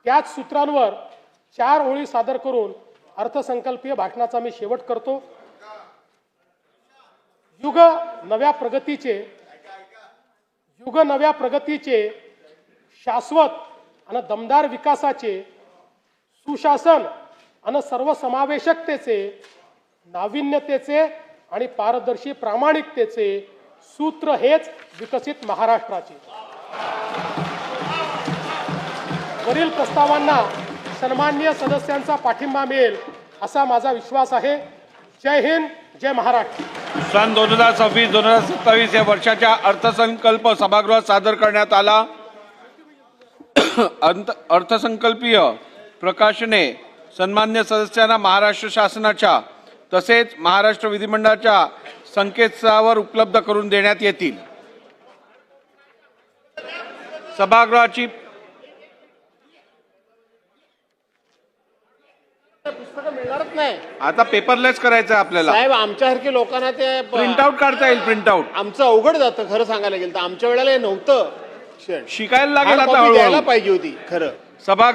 त्याच सूत्रांवर 4 ओळी सादर करून अर्थसंकल्पीय भाषणाचा मी शेवट करतो। युग नव्या प्रगतीचे शाश्वत आणि दमदार विकासाचे, सुशासन आणि सर्वसमावेशकतेचे, नाविन्यतेचे आणि पारदर्शी प्रामाणिकतेचे सूत्र हेच विकसित महाराष्ट्राचे। वरील प्रस्तावांना सन्माननीय सदस्यांचा पाठिंबा मिळेल असा माझा विश्वास आहे। जय हिंद, जय महाराष्ट्र। सन 2026-2027 या वर्षाच्या अर्थसंकल्प सभागृहात सादर करण्यात आला। अर्थसंकल्पीय प्रकाशने सन्मान्य सदस्यांना महाराष्ट्र शासनाच्या तसेच महाराष्ट्र विधिमंडळाच्या संकेतस्थळावर उपलब्ध करून देण्यात येतील। सभागृहाची पुस्तकं मिळणारच नाही। आता पेपरलेस करायचं आहे आपल्याला साहेब, आमच्यासारखे लोकांना ते प्रिंटआउट काढता येईल। प्रिंटआउट आमचं अवघड जातं खरं सांगायला गेलं तर। आमच्या वेळेला हे नव्हतं, शिकायला लागेल आता द्यायला हळूहळू। पाहिजे होती खरं। सभागृह